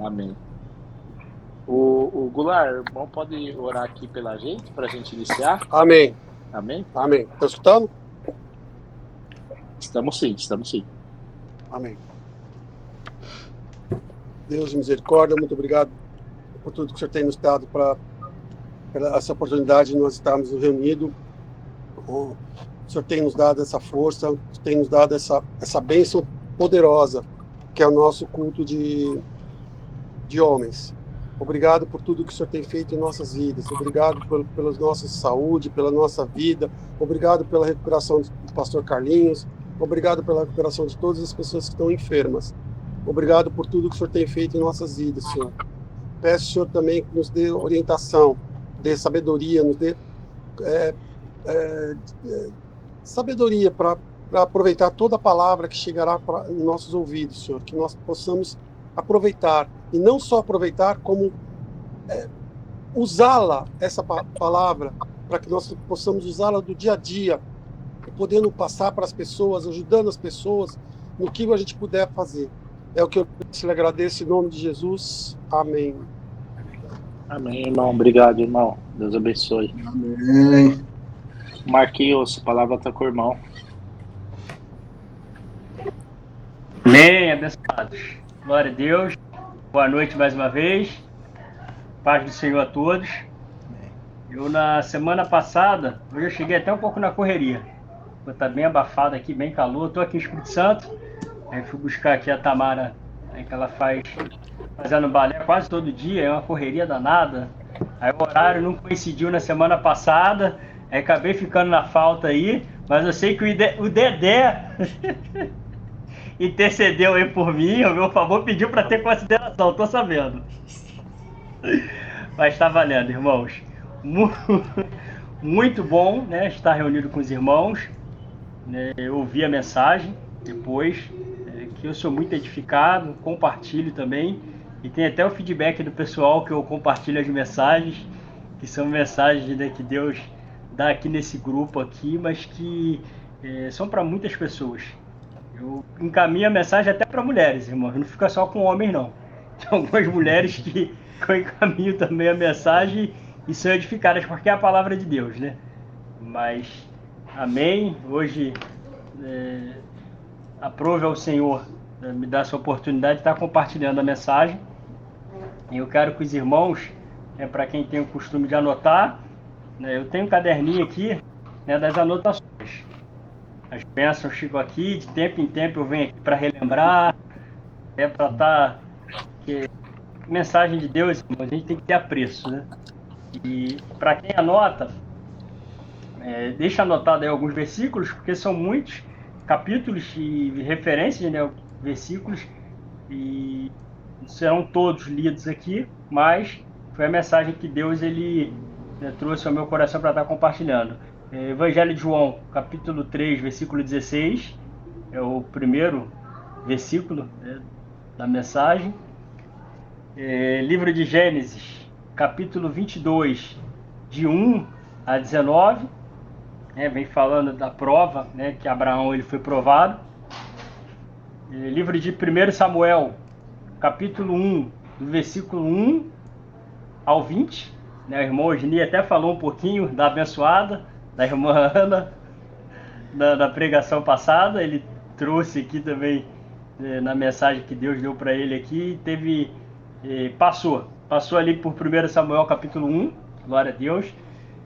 Amém. O Goulart, o irmão pode orar aqui pela gente, para a gente iniciar? Amém. Amém? Amém. Está escutando? Estamos sim, estamos sim. Amém. Deus de misericórdia, muito obrigado por tudo que o Senhor tem nos dado pela essa oportunidade de nós estarmos reunidos. O Senhor tem nos dado essa força, tem nos dado essa bênção poderosa, que é o nosso culto de homens. Obrigado por tudo que o Senhor tem feito em nossas vidas. Obrigado pela nossa saúde, pela nossa vida. Obrigado pela recuperação do pastor Carlinhos. Obrigado pela recuperação de todas as pessoas que estão enfermas. Obrigado por tudo que o Senhor tem feito em nossas vidas, Senhor. Peço, Senhor, também que nos dê orientação, dê sabedoria, nos dê sabedoria para aproveitar toda a palavra que chegará em nossos ouvidos, Senhor. Que nós possamos aproveitar, e não só aproveitar, como usá-la, essa palavra, para que nós possamos usá-la do dia a dia, podendo passar para as pessoas, ajudando as pessoas no que a gente puder fazer. É o que eu te agradeço em nome de Jesus. Amém. Amém, irmão. Obrigado, irmão. Deus abençoe. Amém. Marquinhos, a palavra está com o irmão. Amém, abençoados. Glória a Deus. Boa noite mais uma vez. Paz do Senhor a todos. Eu, na semana passada, hoje eu cheguei até um pouco na correria. Tá bem abafado aqui, bem calor. Estou aqui em Espírito Santo. Aí fui buscar aqui a Tamara, que ela fazendo balé quase todo dia. É uma correria danada. Aí o horário não coincidiu na semana passada. Aí acabei ficando na falta aí. Mas eu sei que o Dedé intercedeu aí por mim, ao meu favor, pediu para ter consideração, tô sabendo. Mas tá valendo, irmãos. Muito bom, né, estar reunido com os irmãos, né, eu ouvi a mensagem depois, que eu sou muito edificado, compartilho também, e tem até o feedback do pessoal que eu compartilho as mensagens, que são mensagens, né, que Deus dá aqui nesse grupo aqui, mas que são para muitas pessoas. Eu encaminho a mensagem até para mulheres, irmão. Não fica só com homens, não. Tem algumas mulheres que eu encaminho também a mensagem e são edificadas, porque é a palavra de Deus, né? Mas, amém. Hoje, aprove ao Senhor me dar essa oportunidade de estar compartilhando a mensagem. E eu quero que os irmãos, para quem tem o costume de anotar, né, eu tenho um caderninho aqui, né, das anotações. As bênçãos chegam aqui, de tempo em tempo eu venho aqui para relembrar, para estar... Mensagem de Deus, a gente tem que ter apreço, né? E para quem anota, deixa anotado aí alguns versículos, porque são muitos capítulos e referências, né? Versículos, e serão todos lidos aqui, mas foi a mensagem que Deus trouxe ao meu coração para estar compartilhando. Evangelho de João, capítulo 3, versículo 16, é o primeiro versículo, né, da mensagem. Livro de Gênesis, capítulo 22, de 1 a 19, vem falando da prova, né, que Abraão ele foi provado. Livro de 1 Samuel, capítulo 1, do versículo 1 ao 20, né, o irmão Osni até falou um pouquinho da abençoada, da irmã Ana, da pregação passada. Ele trouxe aqui também, na mensagem que Deus deu para ele aqui, passou ali por 1 Samuel capítulo 1, glória a Deus.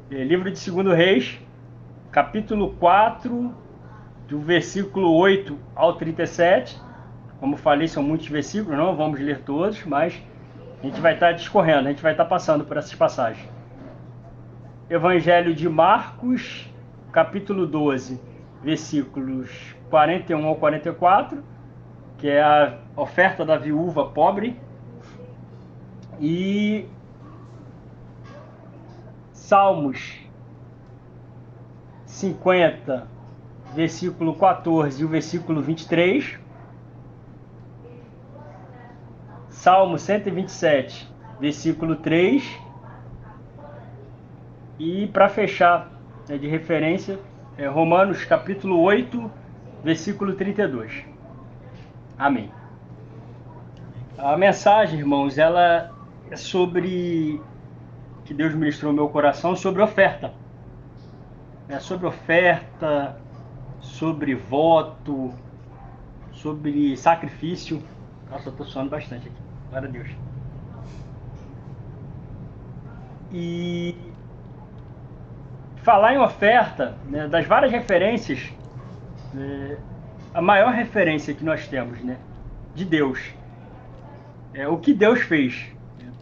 Livro de 2 Reis, capítulo 4, do versículo 8 ao 37. Como falei, são muitos versículos, não vamos ler todos, mas a gente vai estar discorrendo, a gente vai estar passando por essas passagens. Evangelho de Marcos, capítulo 12, versículos 41 ao 44, que é a oferta da viúva pobre. E Salmos 50, versículo 14 e o versículo 23. Salmo 127, versículo 3. E para fechar, de referência, Romanos capítulo 8, versículo 32. Amém. A mensagem, irmãos, ela é sobre, que Deus ministrou no meu coração, sobre oferta. É sobre oferta, sobre voto, sobre sacrifício. Nossa, eu tô suando bastante aqui. Glória a Deus. E falar em oferta, né, das várias referências, a maior referência que nós temos, né, de Deus, é o que Deus fez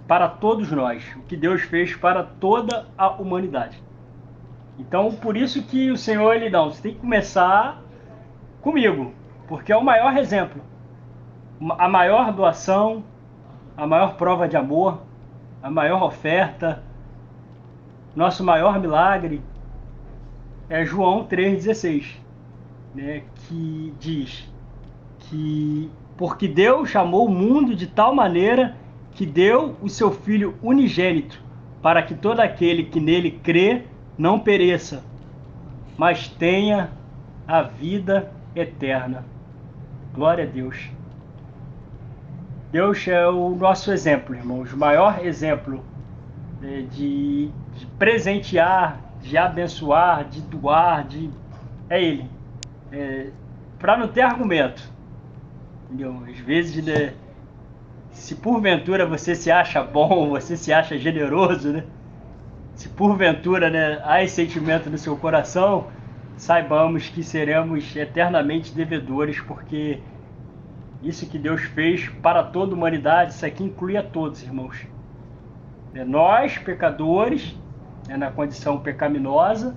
para todos nós, o que Deus fez para toda a humanidade. Então, por isso que o Senhor, ele não, você tem que começar comigo, porque é o maior exemplo, a maior doação, a maior prova de amor, a maior oferta, nosso maior milagre é João 3,16, né, que diz que porque Deus amou o mundo de tal maneira que deu o seu Filho unigênito, para que todo aquele que nele crê não pereça, mas tenha a vida eterna. Glória a Deus. Deus é o nosso exemplo, irmãos, o maior exemplo de presentear, de abençoar, de doar, é Ele. Para não ter argumento, entendeu? Às vezes, né, se porventura você se acha bom, você se acha generoso, né? Se porventura, né, há esse sentimento no seu coração, saibamos que seremos eternamente devedores, porque isso que Deus fez para toda a humanidade, isso aqui inclui a todos, irmãos. Nós, pecadores, na condição pecaminosa,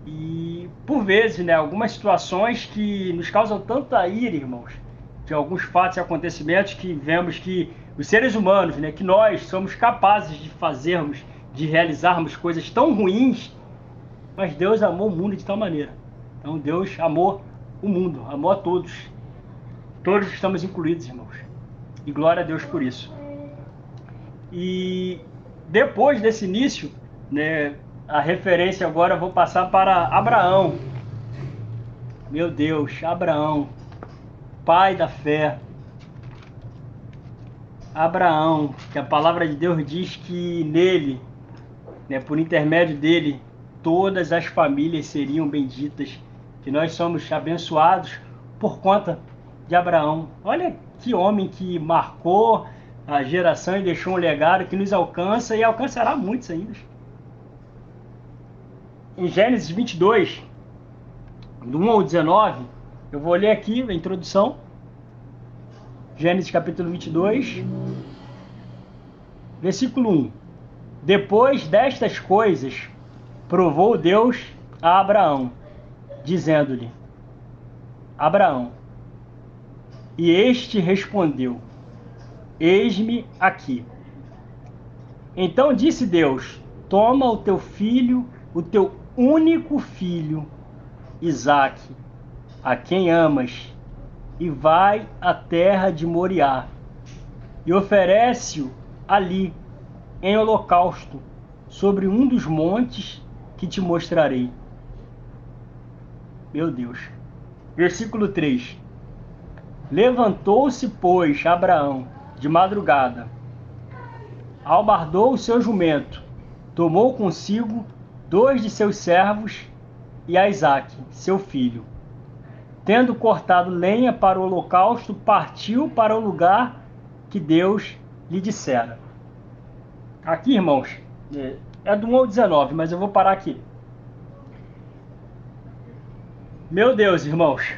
e por vezes, né, algumas situações que nos causam tanta ira, irmãos, de alguns fatos e acontecimentos que vemos que os seres humanos, né, que nós somos capazes de fazermos, de realizarmos coisas tão ruins, mas Deus amou o mundo de tal maneira. Então Deus amou o mundo, amou a todos. Todos estamos incluídos, irmãos. E glória a Deus por isso. E depois desse início, né, a referência agora eu vou passar para Abraão. Meu Deus, Abraão, pai da fé. Abraão, que a palavra de Deus diz que nele, né, por intermédio dele, todas as famílias seriam benditas, que nós somos abençoados por conta de Abraão. Olha que homem que marcou a geração e deixou um legado que nos alcança e alcançará muitos ainda. Em Gênesis 22, do 1 ao 19, eu vou ler aqui a introdução. Gênesis capítulo 22, versículo 1. Depois destas coisas, provou Deus a Abraão, dizendo-lhe: Abraão. E este respondeu: Eis-me aqui. Então disse Deus: Toma o teu filho, o teu único filho, Isaque, a quem amas, e vai à terra de Moriá, e oferece-o ali, em holocausto, sobre um dos montes que te mostrarei. Meu Deus. Versículo 3. Levantou-se, pois, Abraão, de madrugada, albardou o seu jumento, tomou consigo 2 de seus servos e a Isaque, seu filho. Tendo cortado lenha para o holocausto, partiu para o lugar que Deus lhe dissera. Aqui, irmãos, é do 1 ao 19, mas eu vou parar aqui. Meu Deus, irmãos,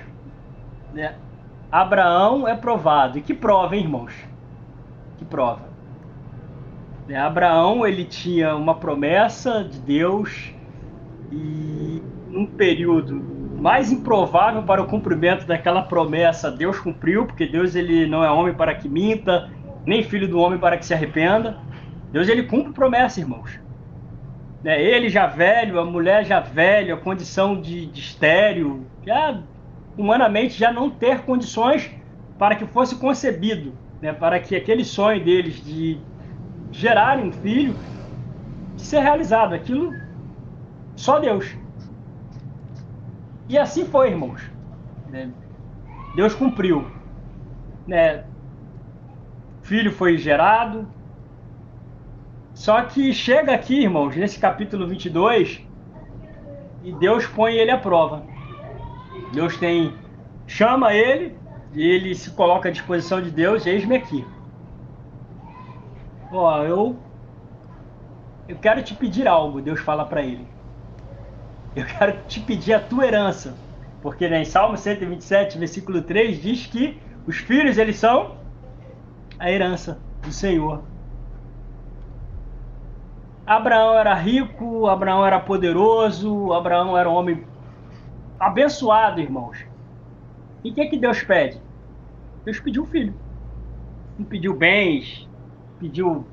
Abraão é provado. E que prova, hein, irmãos? Que prova. Abraão, ele tinha uma promessa de Deus e num período mais improvável para o cumprimento daquela promessa, Deus cumpriu, porque Deus, ele não é homem para que minta, nem filho do homem para que se arrependa. Deus, ele cumpre promessa, irmãos. Ele já velho, a mulher já velha, a condição de estéril, já humanamente já não ter condições para que fosse concebido, para que aquele sonho deles de gerarem um filho ser realizado. Aquilo só Deus. E assim foi, irmãos. Deus cumpriu. filho foi gerado. Só que chega aqui, irmãos, nesse capítulo 22, e Deus põe ele à prova. Deus chama ele, e ele se coloca à disposição de Deus, eis-me aqui. Ó, eu quero te pedir algo, Deus fala para ele. Eu quero te pedir a tua herança. Porque em Salmo 127, versículo 3, diz que os filhos, eles são a herança do Senhor. Abraão era rico, Abraão era poderoso, Abraão era um homem abençoado, irmãos. E o que Deus pede? Deus pediu um filho. Não pediu bens, pediu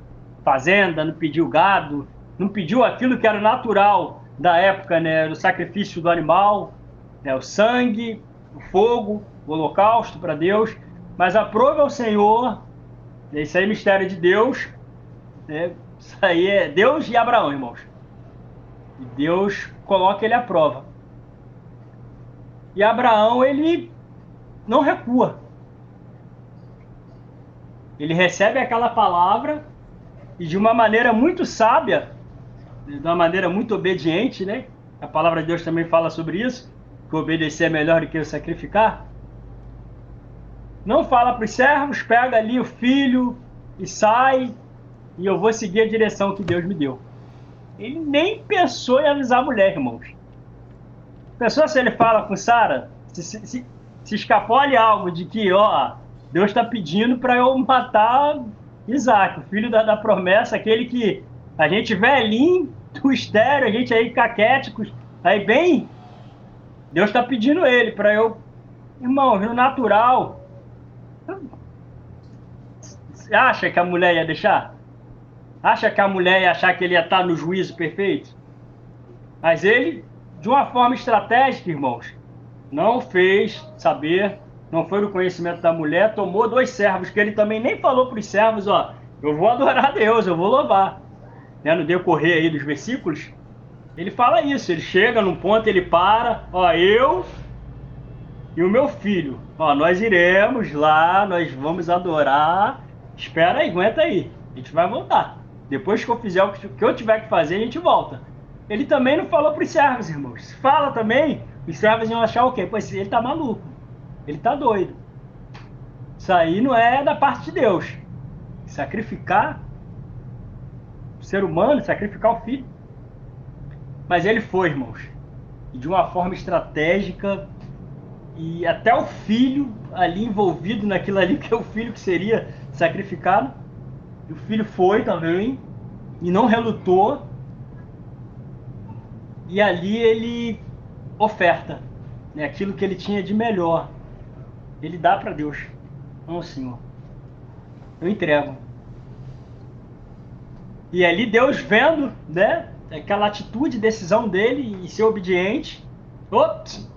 fazenda, não pediu gado, não pediu aquilo que era natural da época, né, do sacrifício do animal, né, o sangue, o fogo, o holocausto para Deus, mas aprove ao Senhor, isso aí é mistério de Deus, né, isso aí é Deus e Abraão, irmãos. E Deus coloca ele à prova. E Abraão, ele não recua. Ele recebe aquela palavra e de uma maneira muito sábia, de uma maneira muito obediente, né? A palavra de Deus também fala sobre isso, que obedecer é melhor do que o sacrificar. Não fala para os servos, pega ali o filho e sai, e eu vou seguir a direção que Deus me deu. Ele nem pensou em avisar a mulher, irmãos. Pensou se ele fala com Sara, se escapole algo de que, ó, Deus está pedindo para eu matar Isaac, o filho da promessa, aquele que a gente velhinho, do estéreo, a gente aí caquéticos, aí bem, Deus está pedindo ele para eu, irmão, no natural. Você acha que a mulher ia deixar? Acha que a mulher ia achar que ele ia estar no juízo perfeito? Mas ele, de uma forma estratégica, irmãos, não fez saber, não foi no conhecimento da mulher, tomou 2 servos, que ele também nem falou para os servos, ó, eu vou adorar a Deus, eu vou louvar. Né, no decorrer aí dos versículos, ele fala isso, ele chega num ponto, ele para, ó, eu e o meu filho, ó, nós iremos lá, nós vamos adorar, espera aí, aguenta aí, a gente vai voltar. Depois que eu fizer o que eu tiver que fazer, a gente volta. Ele também não falou para os servos, irmãos. Se fala também, os servos iam achar o quê? Pois ele tá maluco, ele tá doido. Isso aí não é da parte de Deus. Sacrificar o ser humano, sacrificar o filho. Mas ele foi, irmãos. E de uma forma estratégica, e até o filho ali envolvido naquilo ali, que é o filho que seria sacrificado. E o filho foi também, e não relutou. E ali ele oferta, né, aquilo que ele tinha de melhor. Ele dá para Deus. Não, Senhor, eu entrego. E ali Deus vendo, né, aquela atitude, decisão dele e ser obediente. Ops!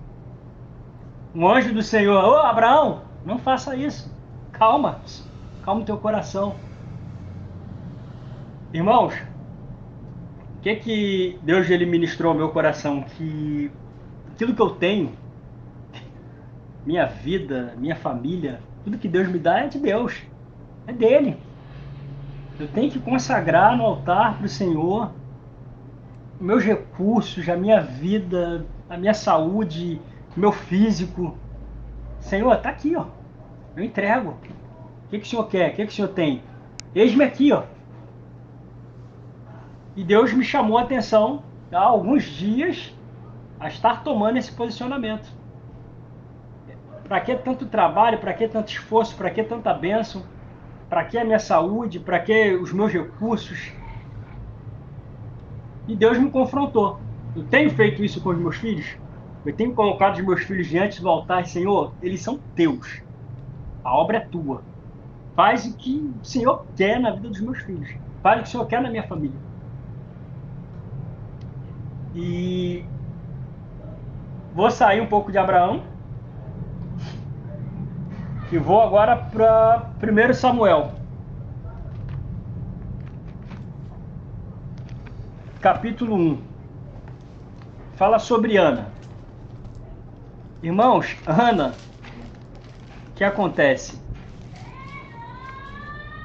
Um anjo do Senhor, ô Abraão, não faça isso. Calma, calma o teu coração. Irmãos, o que Deus ele ministrou ao meu coração? Que aquilo que eu tenho, minha vida, minha família, tudo que Deus me dá é de Deus, é dele. Eu tenho que consagrar no altar para o Senhor meus recursos, a minha vida, a minha saúde, meu físico. Senhor, está aqui, ó. Eu entrego. O que o Senhor quer? O que o Senhor tem? Eis-me aqui, ó. E Deus me chamou a atenção há alguns dias a estar tomando esse posicionamento. Para que tanto trabalho? Para que tanto esforço? Para que tanta bênção? Para que a minha saúde? Para que os meus recursos? E Deus me confrontou. Eu tenho feito isso com os meus filhos? Eu tenho colocado os meus filhos diante do altar, Senhor, eles são teus. A obra é tua. Faz o que o Senhor quer na vida dos meus filhos. Faz o que o Senhor quer na minha família. E vou sair um pouco de Abraão e vou agora para 1 Samuel, capítulo 1. Fala sobre Ana. Irmãos, Ana, o que acontece?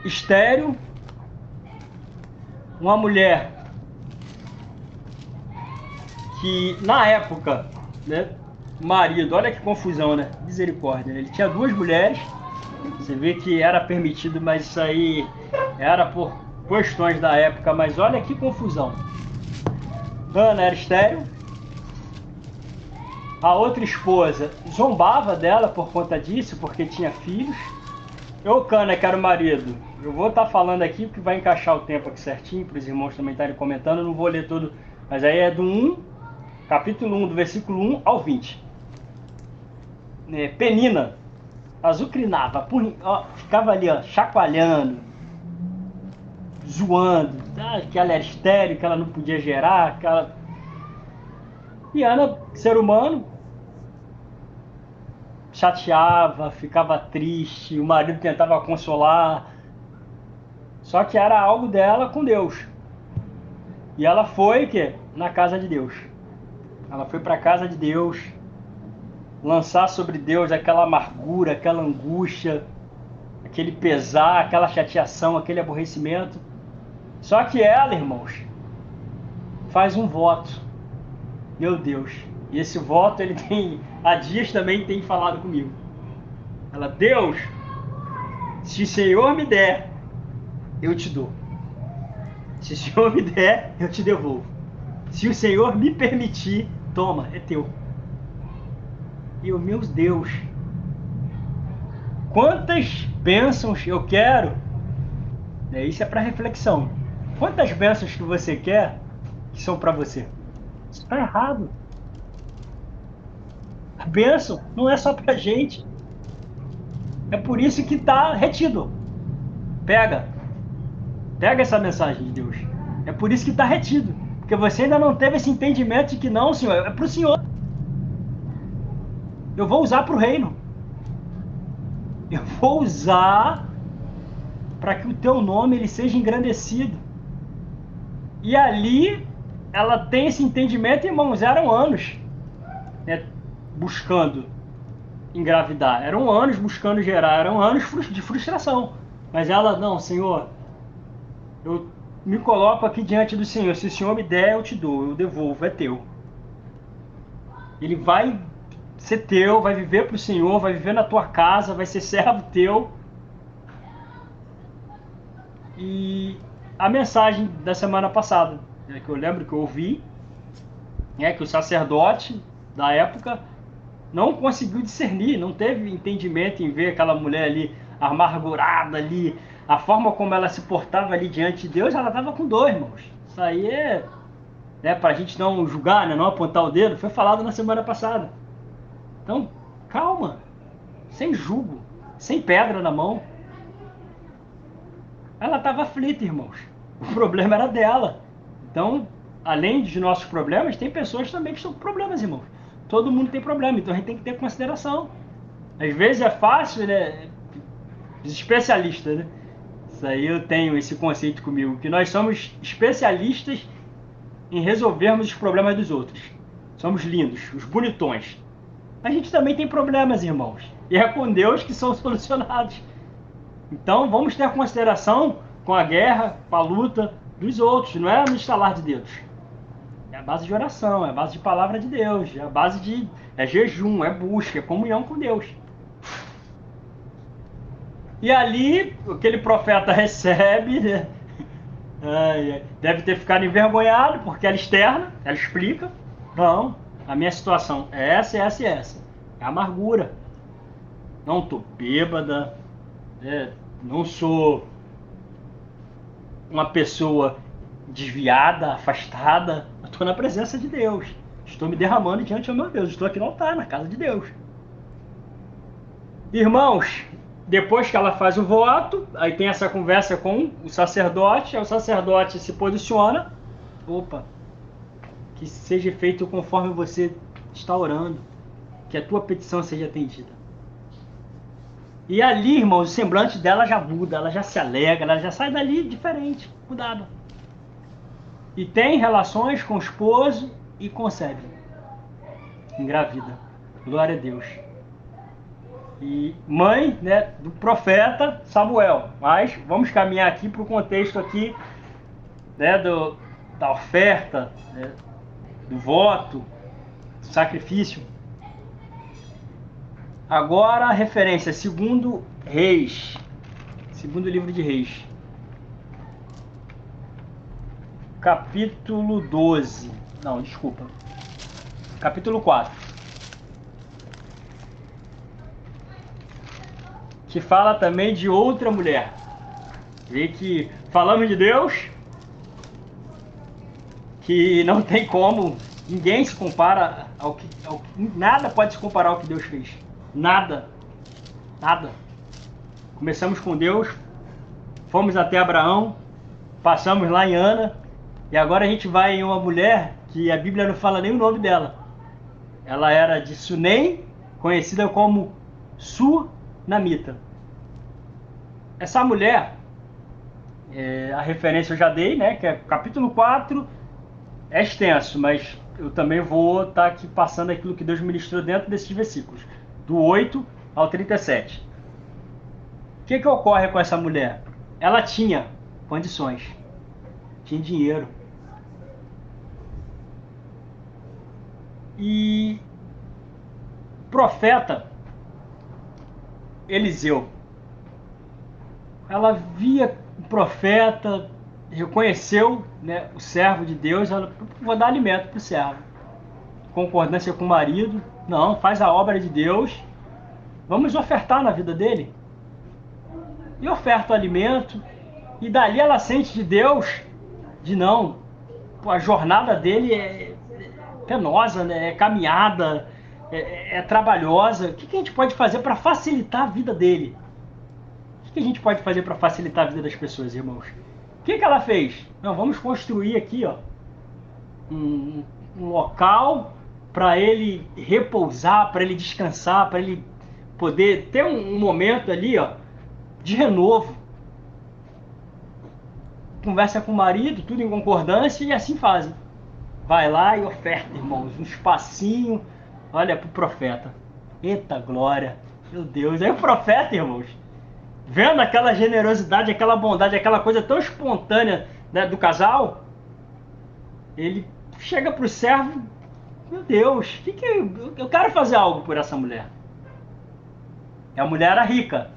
estéril, uma mulher que na época, né, marido, olha que confusão, né? Misericórdia, né? Ele tinha 2 mulheres, você vê que era permitido, mas isso aí era por questões da época, mas olha que confusão. Ana era estéril, a outra esposa zombava dela por conta disso, porque tinha filhos. Eucana, que era o marido, eu vou estar falando aqui porque vai encaixar o tempo aqui certinho, para os irmãos também estarem comentando, eu não vou ler tudo, mas aí é do 1, capítulo 1, do versículo 1 ao 20. Penina azucrinava, ficava ali, ó, chacoalhando, zoando, que ela era estéril, que ela não podia gerar, que ela... E Ana, ser humano, chateava, ficava triste, o marido tentava consolar, só que era algo dela com Deus. E ela foi na casa de Deus. Ela foi para a casa de Deus, lançar sobre Deus aquela amargura, aquela angústia, aquele pesar, aquela chateação, aquele aborrecimento. Só que ela, irmãos, faz um voto. Meu Deus. E esse voto, ele tem, há dias também tem falado comigo. Ela, Deus, se o Senhor me der, eu te dou. Se o Senhor me der, eu te devolvo. Se o Senhor me permitir, toma, é teu. E o meu Deus, quantas bênçãos eu quero, isso é para reflexão. Quantas bênçãos que você quer que são para você? Isso está errado. A bênção não é só para gente. É por isso que está retido. Pega essa mensagem de Deus. É por isso que está retido. Porque você ainda não teve esse entendimento de que não, Senhor, é para o Senhor. Eu vou usar para o reino. Eu vou usar para que o teu nome ele seja engrandecido. E ali ela tem esse entendimento, irmãos, eram anos, né, buscando engravidar. Eram anos buscando gerar, eram anos de frustração. Mas ela, não, Senhor, eu me coloco aqui diante do Senhor. Se o Senhor me der, eu te dou, eu devolvo, é teu. Ele vai ser teu, vai viver para o Senhor, vai viver na tua casa, vai ser servo teu. E a mensagem da semana passada, que eu lembro que eu ouvi, que o sacerdote da época não conseguiu discernir, não teve entendimento em ver aquela mulher ali amargurada ali, a forma como ela se portava ali diante de Deus, ela estava com dor, irmãos. Isso aí para a gente não julgar, não apontar o dedo, foi falado na semana passada. Então, calma, sem julgo, sem pedra na mão. Ela estava aflita, irmãos. O problema era dela. Então, além dos nossos problemas, tem pessoas também que estão com problemas, irmãos. Todo mundo tem problema, então a gente tem que ter consideração. Às vezes é fácil, né? Os especialistas, né? Isso aí eu tenho esse conceito comigo, que nós somos especialistas em resolvermos os problemas dos outros. Somos lindos, os bonitões. A gente também tem problemas, irmãos. E é com Deus que são solucionados. Então vamos ter consideração com a guerra, com a luta dos outros. Não é no estalar de dedos. É a base de oração, é a base de palavra de Deus. É a base de jejum, é busca, é comunhão com Deus. E ali, aquele profeta recebe, né? Deve ter ficado envergonhado, porque ela externa, ela explica. Não, a minha situação é essa, essa e essa. É amargura. Não estou bêbada, não sou uma pessoa desviada, afastada. Eu estou na presença de Deus. Estou me derramando diante do meu Deus. Estou aqui no altar, na casa de Deus. Irmãos, depois que ela faz o voto, aí tem essa conversa com o sacerdote, aí o sacerdote se posiciona. Opa, que seja feito conforme você está orando, que a tua petição seja atendida. E ali, irmãos, o semblante dela já muda, ela já se alegra, ela já sai dali diferente, mudada. E tem relações com o esposo e concebe. Engravida. Glória a Deus. e mãe, né, do profeta Samuel. Mas vamos caminhar aqui para o contexto aqui, né, da oferta, né, do voto, do sacrifício. Agora a referência, segundo Reis, segundo livro de Reis, capítulo 12, não, desculpa, capítulo 4, que fala também de outra mulher. Vê que falamos de Deus, que não tem como, ninguém se compara nada pode se comparar ao que Deus fez. Nada. Nada. Começamos com Deus, fomos até Abraão, passamos lá em Ana, e agora a gente vai em uma mulher que a Bíblia não fala nem o nome dela. Ela era de Sunem, conhecida como Sunamita. Essa mulher, a referência eu já dei, né, que é capítulo 4, é extenso, mas eu também vou estar aqui passando aquilo que Deus ministrou dentro desses versículos, do 8 ao 37. O que ocorre com essa mulher? Ela tinha condições, tinha dinheiro. E o profeta Eliseu, ela via o profeta, reconheceu, né, o servo de Deus, ela, vou dar alimento para o servo. Concordância com o marido, não, faz a obra de Deus, vamos ofertar na vida dele. E oferta o alimento, e dali ela sente de Deus, de não, a jornada dele é penosa, né, é caminhada, é trabalhosa. O que a gente pode fazer para facilitar a vida dele? O que a gente pode fazer para facilitar a vida das pessoas, irmãos? O que ela fez? Não, vamos construir aqui, ó, um local para ele repousar, para ele descansar, para ele poder ter um momento ali, ó, de renovo. Conversa com o marido, tudo em concordância, e assim fazem. Vai lá e oferta, irmãos, um espacinho, olha, pro profeta. Eita glória, meu Deus. Aí o profeta, irmãos, vendo aquela generosidade, aquela bondade, aquela coisa tão espontânea, né, do casal, ele chega pro servo, meu Deus, eu quero fazer algo por essa mulher. E a mulher era rica,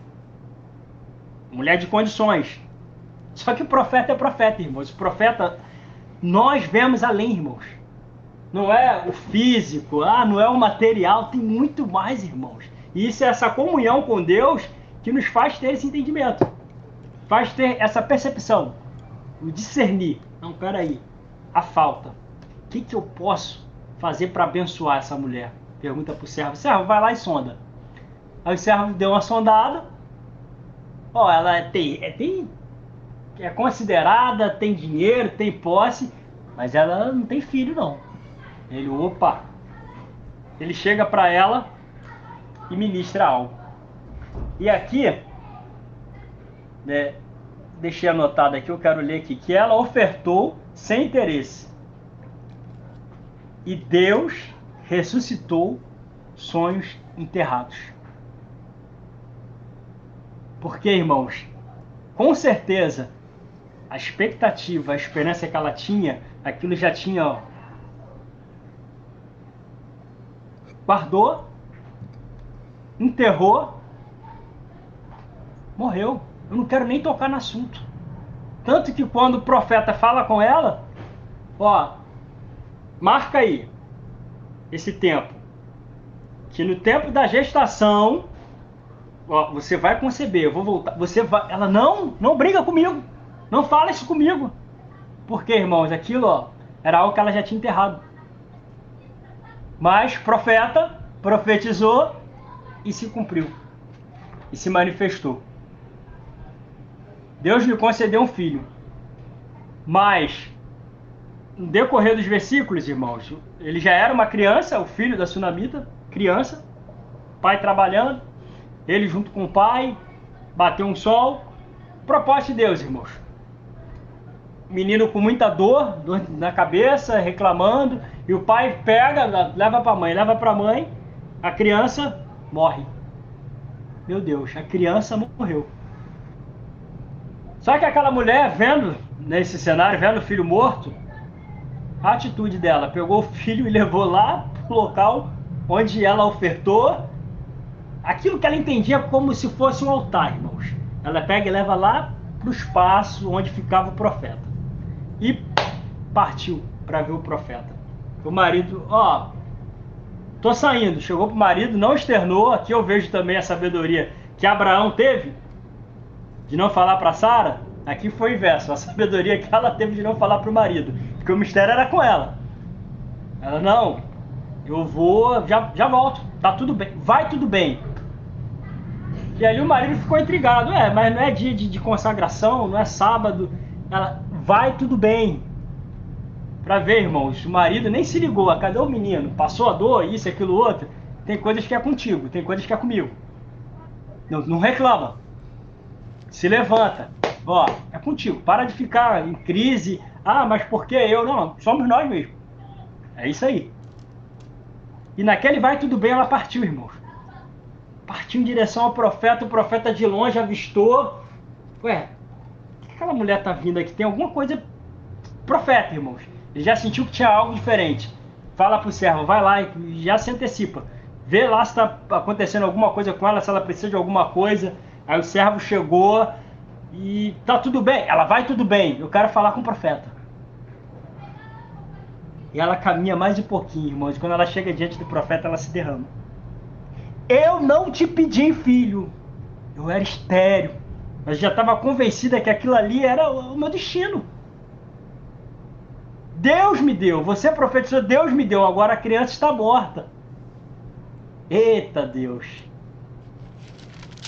mulher de condições. Só que o profeta é profeta, irmãos. O profeta, nós vemos além, irmãos. Não é o físico, não é o material, tem muito mais, irmãos. E isso é essa comunhão com Deus que nos faz ter esse entendimento. Faz ter essa percepção, o discernir. Não, peraí, a falta. O que eu posso fazer para abençoar essa mulher? Pergunta para o servo. Servo, vai lá e sonda. Aí o servo deu uma sondada. Ó, ela é considerada, tem dinheiro, tem posse, mas ela não tem filho, não. Ele, opa! Ele chega para ela e ministra algo. E aqui, né, deixei anotado aqui, eu quero ler aqui, que ela ofertou sem interesse. E Deus ressuscitou sonhos enterrados. Porque, irmãos, com certeza, a expectativa, a esperança que ela tinha, aquilo já tinha, ó, guardou, enterrou, morreu. Eu não quero nem tocar no assunto. Tanto que quando o profeta fala com ela, ó, marca aí esse tempo, que no tempo da gestação, ó, você vai conceber, eu vou voltar, você vai, ela não briga comigo, não fala isso comigo. Porque, irmãos, aquilo, ó, era algo que ela já tinha enterrado. Mas profeta profetizou e se cumpriu. E se manifestou. Deus lhe concedeu um filho. Mas, no decorrer dos versículos, irmãos, ele já era uma criança, o filho da Sunamita, criança, pai trabalhando, ele junto com o pai, bateu um sol. Propósito de Deus, irmãos. Menino com muita dor na cabeça, reclamando, e o pai pega, leva para a mãe, a criança morre. meu Deus, a criança morreu. Só que aquela mulher, vendo nesse cenário, vendo o filho morto, a atitude dela, pegou o filho e levou lá pro local onde ela ofertou aquilo que ela entendia como se fosse um altar, irmãos. Ela pega e leva lá pro espaço onde ficava o profeta. E partiu para ver o profeta. O marido, tô saindo. Chegou pro marido, não externou. Aqui eu vejo também a sabedoria que Abraão teve de não falar para Sara. Aqui foi o inverso, a sabedoria que ela teve de não falar para o marido, porque o mistério era com ela. Ela, não, eu vou, já volto, tá tudo bem, vai tudo bem. E ali o marido ficou intrigado, mas não é dia de consagração, não é sábado. Ela, vai tudo bem. Para ver, irmãos, o marido nem se ligou, cadê o menino? Passou a dor, isso, aquilo, outro. Tem coisas que é contigo, tem coisas que é comigo. Não reclama. Se levanta. É contigo. Para de ficar em crise. Mas por que eu? Não, somos nós mesmo. É isso aí. E naquele vai tudo bem, ela partiu, irmãos. Partiu em direção ao profeta. O profeta de longe avistou. Por que aquela mulher tá vindo aqui? Tem alguma coisa... Profeta, irmãos. Ele já sentiu que tinha algo diferente. Fala pro servo, vai lá e já se antecipa. Vê lá se tá acontecendo alguma coisa com ela, se ela precisa de alguma coisa. Aí o servo chegou e tá tudo bem. Ela vai tudo bem. Eu quero falar com o profeta. E ela caminha mais um pouquinho, irmãos. E quando ela chega diante do profeta, ela se derrama. Eu não te pedi, filho. Eu era estéril. Mas já estava convencida que aquilo ali era o meu destino. Deus me deu. Você profetizou, Deus me deu. Agora a criança está morta. Eita Deus.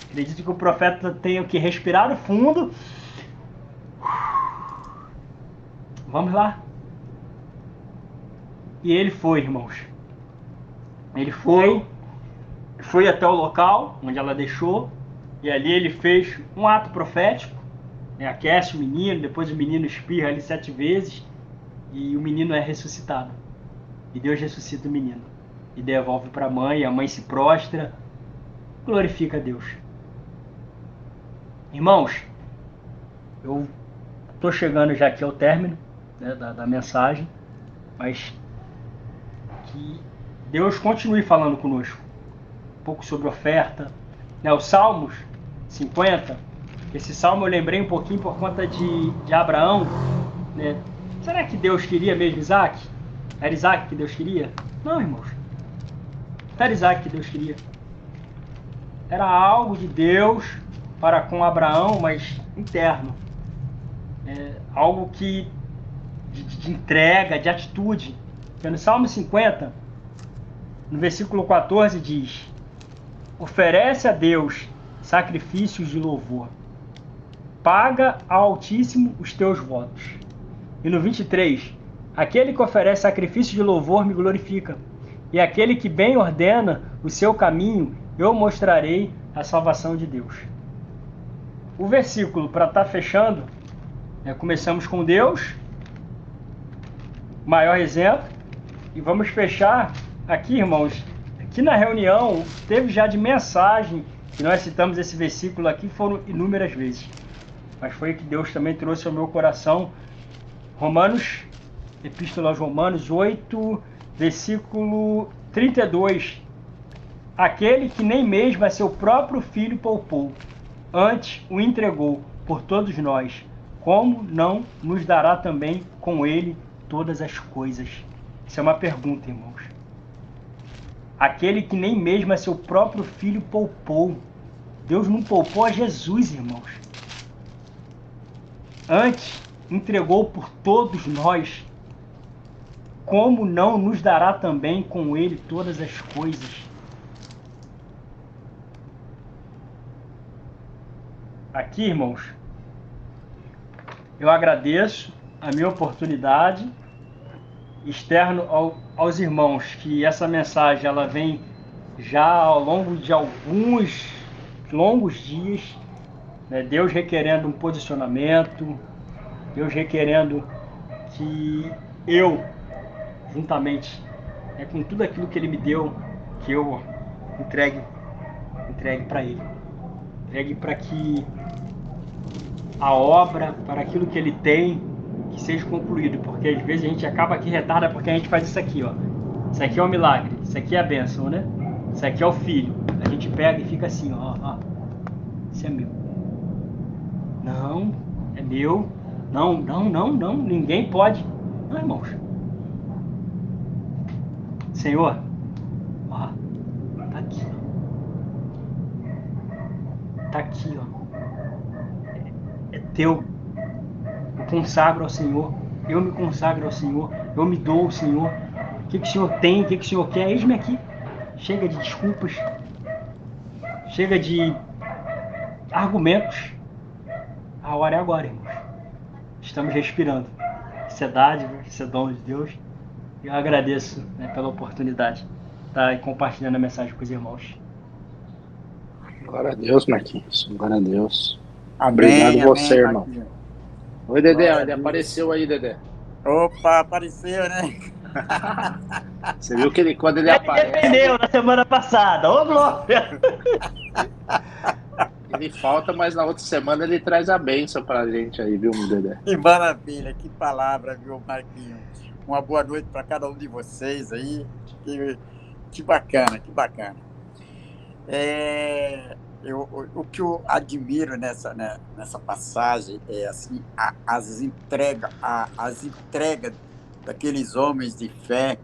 Acredito que o profeta tenha que respirar fundo. Vamos lá. E ele foi, irmãos. Ele foi até o local onde ela deixou. E ali ele fez um ato profético. Aquece o menino, depois o menino espirra ali 7 vezes. E o menino é ressuscitado. E Deus ressuscita o menino. E devolve para a mãe se prostra. Glorifica a Deus. Irmãos, eu estou chegando já aqui ao término, né, da mensagem, mas que Deus continue falando conosco um pouco sobre oferta. O Salmos 50, esse salmo eu lembrei um pouquinho por conta de Abraão. Né? Será que Deus queria mesmo Isaac? Era Isaac que Deus queria? Não, irmãos. Não era Isaac que Deus queria. Era algo de Deus para com Abraão, mas interno. Algo que de entrega, de atitude. No Salmo 50, no versículo 14 diz: oferece a Deus sacrifícios de louvor, paga ao Altíssimo os teus votos. E no 23, aquele que oferece sacrifício de louvor me glorifica, e aquele que bem ordena o seu caminho, eu mostrarei a salvação de Deus. O versículo para estar fechando, começamos com Deus, maior exemplo, e vamos fechar aqui, irmãos. Aqui na reunião, teve já de mensagem, que nós citamos esse versículo aqui, foram inúmeras vezes. Mas foi que Deus também trouxe ao meu coração. Romanos, Epístola aos Romanos 8, versículo 32. Aquele que nem mesmo a seu próprio filho poupou, antes o entregou por todos nós, como não nos dará também com ele todas as coisas? Isso é uma pergunta, irmãos. Aquele que nem mesmo a seu próprio filho poupou. Deus não poupou a Jesus, irmãos. Antes entregou por todos nós. Como não nos dará também com ele todas as coisas? Aqui, irmãos, eu agradeço a minha oportunidade, externo aos irmãos, que essa mensagem ela vem já ao longo de alguns longos dias, né? Deus requerendo um posicionamento, Deus requerendo que eu, juntamente com tudo aquilo que Ele me deu, que eu entregue para Ele. Pegue para que a obra, para aquilo que ele tem, que seja concluído, porque às vezes a gente acaba aqui retarda porque a gente faz isso aqui, ó. Isso aqui é o milagre, isso aqui é a bênção, né? Isso aqui é o filho. A gente pega e fica assim, ó. Isso é meu. Não, é meu. Não. Ninguém pode. Não, irmãos. Senhor, ó. Tá aqui. Tá aqui, ó. É teu. Eu consagro ao Senhor. Eu me consagro ao Senhor. Eu me dou ao Senhor. O que o Senhor tem? O que o Senhor quer? Eis-me aqui. Chega de desculpas. Chega de argumentos. A hora é agora, irmãos. Estamos respirando. Isso é dádiva, isso é dom de Deus. E eu agradeço, né, pela oportunidade de estar compartilhando a mensagem com os irmãos. Glória a Deus, Marquinhos. Glória a Deus. Amém, Obrigado você, amém, irmão. Marquinhos. Oi, Dedé. Glória a Ele Deus. apareceu aí, Dedé. Opa, apareceu, né? Você viu que quando ele Ele aparece, defendeu na semana passada. Ô, glória! ele falta, mas na outra semana ele traz a bênção pra gente aí, viu, Dedé? Que maravilha, que palavra, viu, Marquinhos? Uma boa noite para cada um de vocês aí. Que bacana, que bacana. O que eu admiro nessa passagem é assim, as entregas daqueles homens de fé,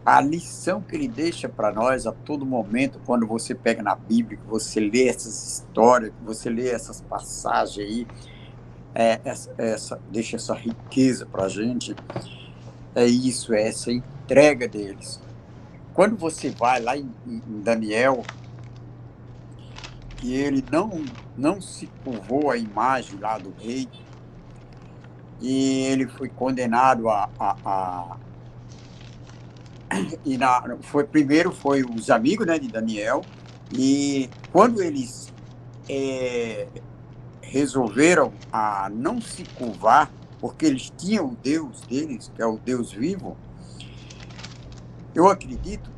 a lição que ele deixa para nós a todo momento, quando você pega na Bíblia, que você lê essas histórias, que você lê essas passagens aí, deixa essa riqueza para a gente, é isso, é essa entrega deles. Quando você vai lá em Daniel, que ele não se curvou à imagem lá do rei, e ele foi condenado primeiro foi os amigos, né, de Daniel, e quando eles resolveram a não se curvar, porque eles tinham o Deus deles, que é o Deus vivo, eu acredito,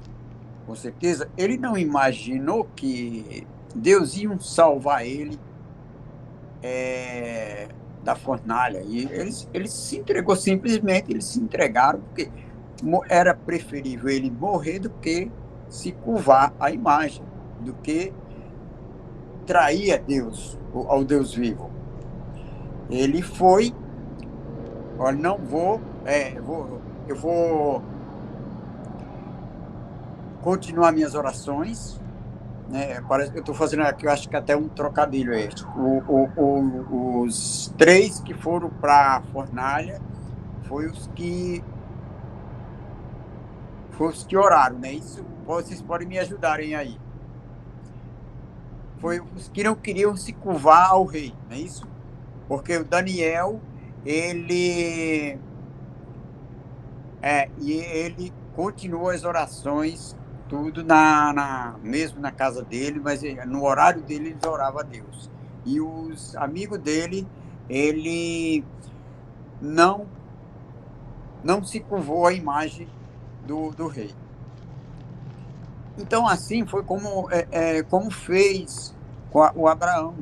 com certeza, ele não imaginou que Deus ia salvar ele da fornalha. E eles se entregou, simplesmente eles se entregaram, porque era preferível ele morrer do que se curvar à imagem, do que trair a Deus, ao Deus vivo. Ele foi, olha, eu vou continuar minhas orações, né? Parece que eu estou fazendo aqui, eu acho que até um trocadilho este. Os 3 que foram para a fornalha foi os que oraram, né? Isso vocês podem me ajudarem aí. Foi os que não queriam se curvar ao rei, não é isso? Porque o Daniel, ele continuou as orações, tudo mesmo na casa dele, mas no horário dele eles oravam a Deus. E os amigos dele, ele não se curvou à imagem do rei. Então, assim, foi como fez com o Abraão.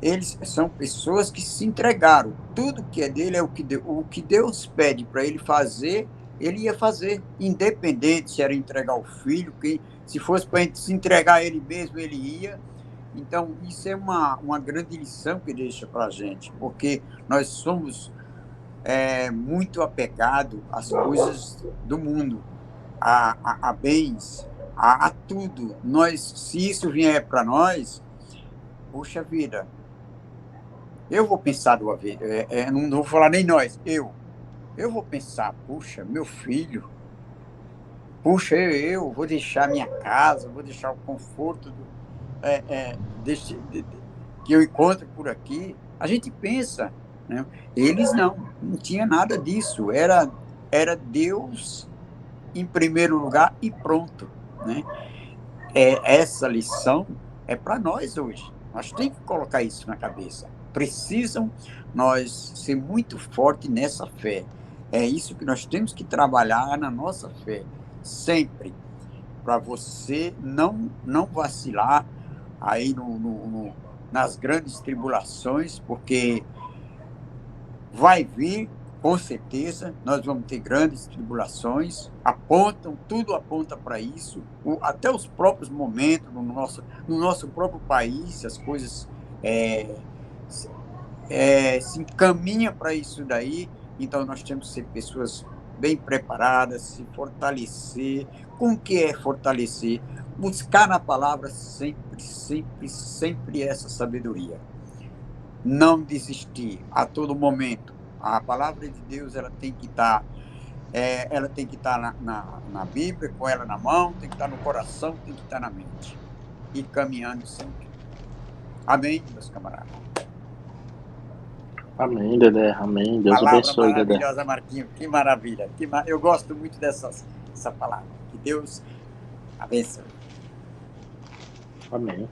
Eles são pessoas que se entregaram. Tudo que é dele é o que Deus pede para ele fazer, ele ia fazer, independente se era entregar o filho, se fosse para se entregar ele mesmo, ele ia. Então, isso é uma grande lição que deixa para a gente, porque nós somos muito apegados às coisas do mundo, a bens, a tudo. Se isso vier para nós, puxa vida, eu vou pensar de uma vez, não vou falar nem nós, eu vou pensar, puxa, meu filho, puxa, eu vou deixar minha casa, vou deixar o conforto que eu encontro por aqui. A gente pensa, né? Eles não tinha nada disso, era Deus em primeiro lugar e pronto, né? Essa lição é para nós hoje, nós temos que colocar isso na cabeça. Precisam nós ser muito fortes nessa fé. É isso que nós temos que trabalhar na nossa fé, sempre, para você não vacilar, aí nas grandes tribulações, porque vai vir, com certeza, nós vamos ter grandes tribulações, tudo aponta para isso, até os próprios momentos no nosso próprio país, as coisas se encaminham para isso daí, então nós temos que ser pessoas bem preparadas, se fortalecer. Com o que é fortalecer? Buscar na palavra sempre, sempre, sempre essa sabedoria. Não desistir a todo momento. A palavra de Deus ela tem que estar na Bíblia, com ela na mão, tem que estar no coração, tem que estar na mente. E caminhando sempre. Amém, meus camaradas? Amém, Dedé. Amém. Deus Palavra abençoe, Dedé. maravilhosa, Marquinhos. Que maravilha. Eu gosto muito dessa palavra. Que Deus abençoe. Amém.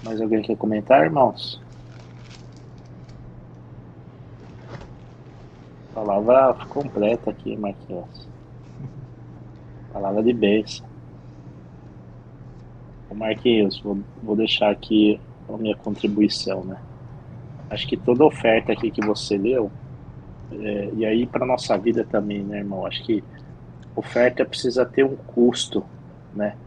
Mais alguém quer comentar, irmãos? Palavra completa aqui, Marquinhos. Palavra de bênção. Marquinhos, vou deixar aqui a minha contribuição, né? Acho que toda oferta aqui que você leu, e aí para nossa vida também, né, irmão? Acho que oferta precisa ter um custo, né?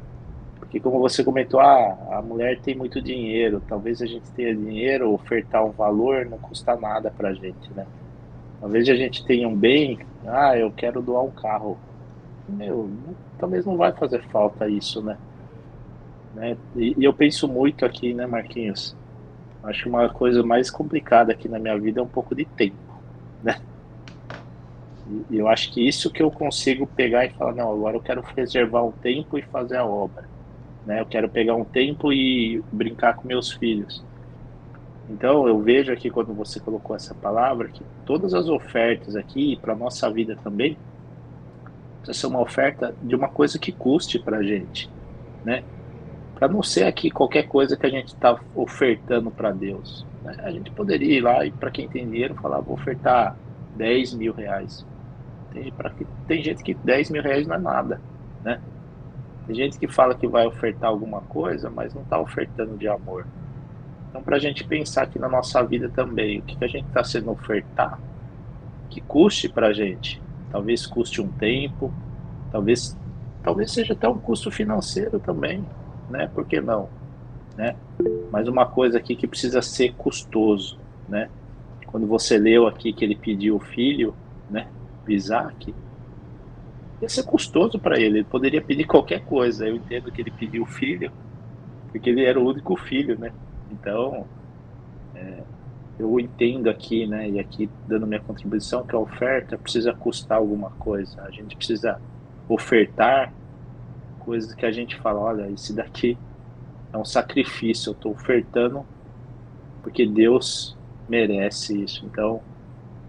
Porque como você comentou, a mulher tem muito dinheiro, talvez a gente tenha dinheiro, ofertar um valor não custa nada pra gente, né? Talvez a gente tenha um bem, eu quero doar um carro. Talvez não vai fazer falta isso, né? E eu penso muito aqui, né, Marquinhos? Acho que uma coisa mais complicada aqui na minha vida é um pouco de tempo, né? E eu acho que isso que eu consigo pegar e falar, não, agora eu quero reservar um tempo e fazer a obra, né? Eu quero pegar um tempo e brincar com meus filhos. Então eu vejo aqui quando você colocou essa palavra que todas as ofertas aqui para nossa vida também precisa ser uma oferta de uma coisa que custe para a gente, né? Para não ser aqui qualquer coisa que a gente está ofertando para Deus, né? A gente poderia ir lá e para quem tem dinheiro falar, vou ofertar 10 mil reais. Tem gente que 10 mil reais não é nada, né? Tem gente que fala que vai ofertar alguma coisa, mas não está ofertando de amor. Então, para a gente pensar aqui na nossa vida também, o que a gente está sendo ofertar, que custe para a gente. Talvez custe um tempo, talvez seja até um custo financeiro também, né? Por que não? Né? Mas uma coisa aqui que precisa ser custoso, né? Quando você leu aqui que ele pediu o filho, né? O Isaac, ia ser custoso para ele. Ele poderia pedir qualquer coisa. Eu entendo que ele pediu o filho, porque ele era o único filho, né? Então, eu entendo aqui, né? E aqui dando minha contribuição, que a oferta precisa custar alguma coisa. A gente precisa ofertar coisas que a gente fala, olha, esse daqui é um sacrifício, eu estou ofertando porque Deus merece isso. Então,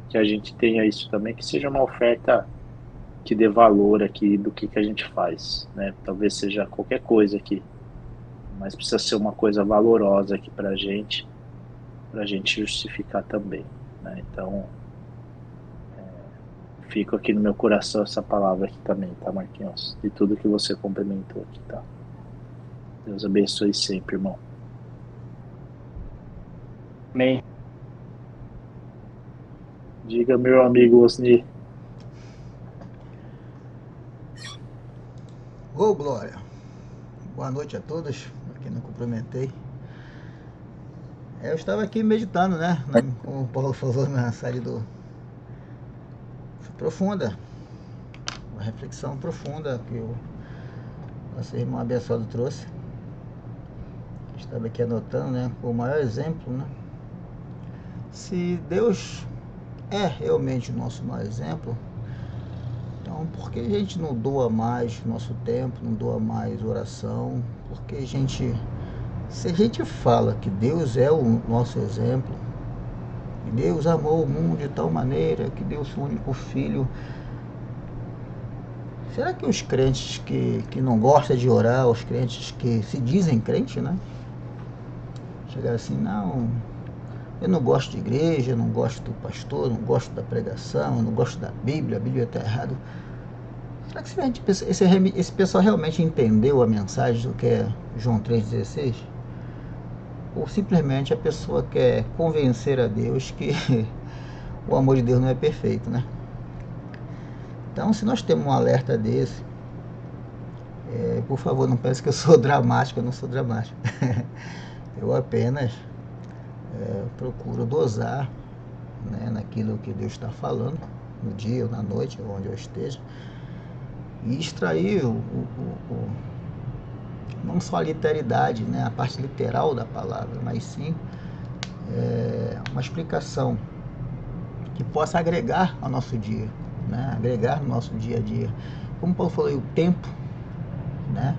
que a gente tenha isso também, que seja uma oferta que dê valor aqui do que a gente faz, né? Talvez seja qualquer coisa aqui, mas precisa ser uma coisa valorosa aqui pra gente justificar também, né? Então, fico aqui no meu coração essa palavra aqui também, tá, Marquinhos? De tudo que você complementou aqui, tá? Deus abençoe sempre, irmão. Amém. Diga, meu amigo Osni. Ô, Glória. Boa noite a todos, a quem não cumprimentei. Eu estava aqui meditando, né? Como o Paulo falou na mensagem profunda. Uma reflexão profunda que o nosso irmão abençoado trouxe. Estava aqui anotando, né? O maior exemplo, né? Se Deus é realmente o nosso maior exemplo, então por que a gente não doa mais nosso tempo, não doa mais oração? Porque se a gente fala que Deus é o nosso exemplo, que Deus amou o mundo de tal maneira, que deu seu único filho, será que os crentes que não gostam de orar, os crentes que se dizem crente, né? Chegar assim, não, eu não gosto de igreja, eu não gosto do pastor, eu não gosto da pregação, eu não gosto da Bíblia, a Bíblia está errada. Será que esse pessoal realmente entendeu a mensagem do que é João 3,16? Ou simplesmente a pessoa quer convencer a Deus que o amor de Deus não é perfeito, né? Então, se nós temos um alerta desse, por favor, não pense que eu sou dramático, eu não sou dramático. Eu apenas procuro dosar, né, naquilo que Deus está falando, no dia ou na noite, onde eu esteja, e extrair não só a literalidade, né, a parte literal da palavra, mas sim uma explicação que possa agregar ao nosso dia, né, agregar no nosso dia a dia. Como Paulo falou, o tempo, né,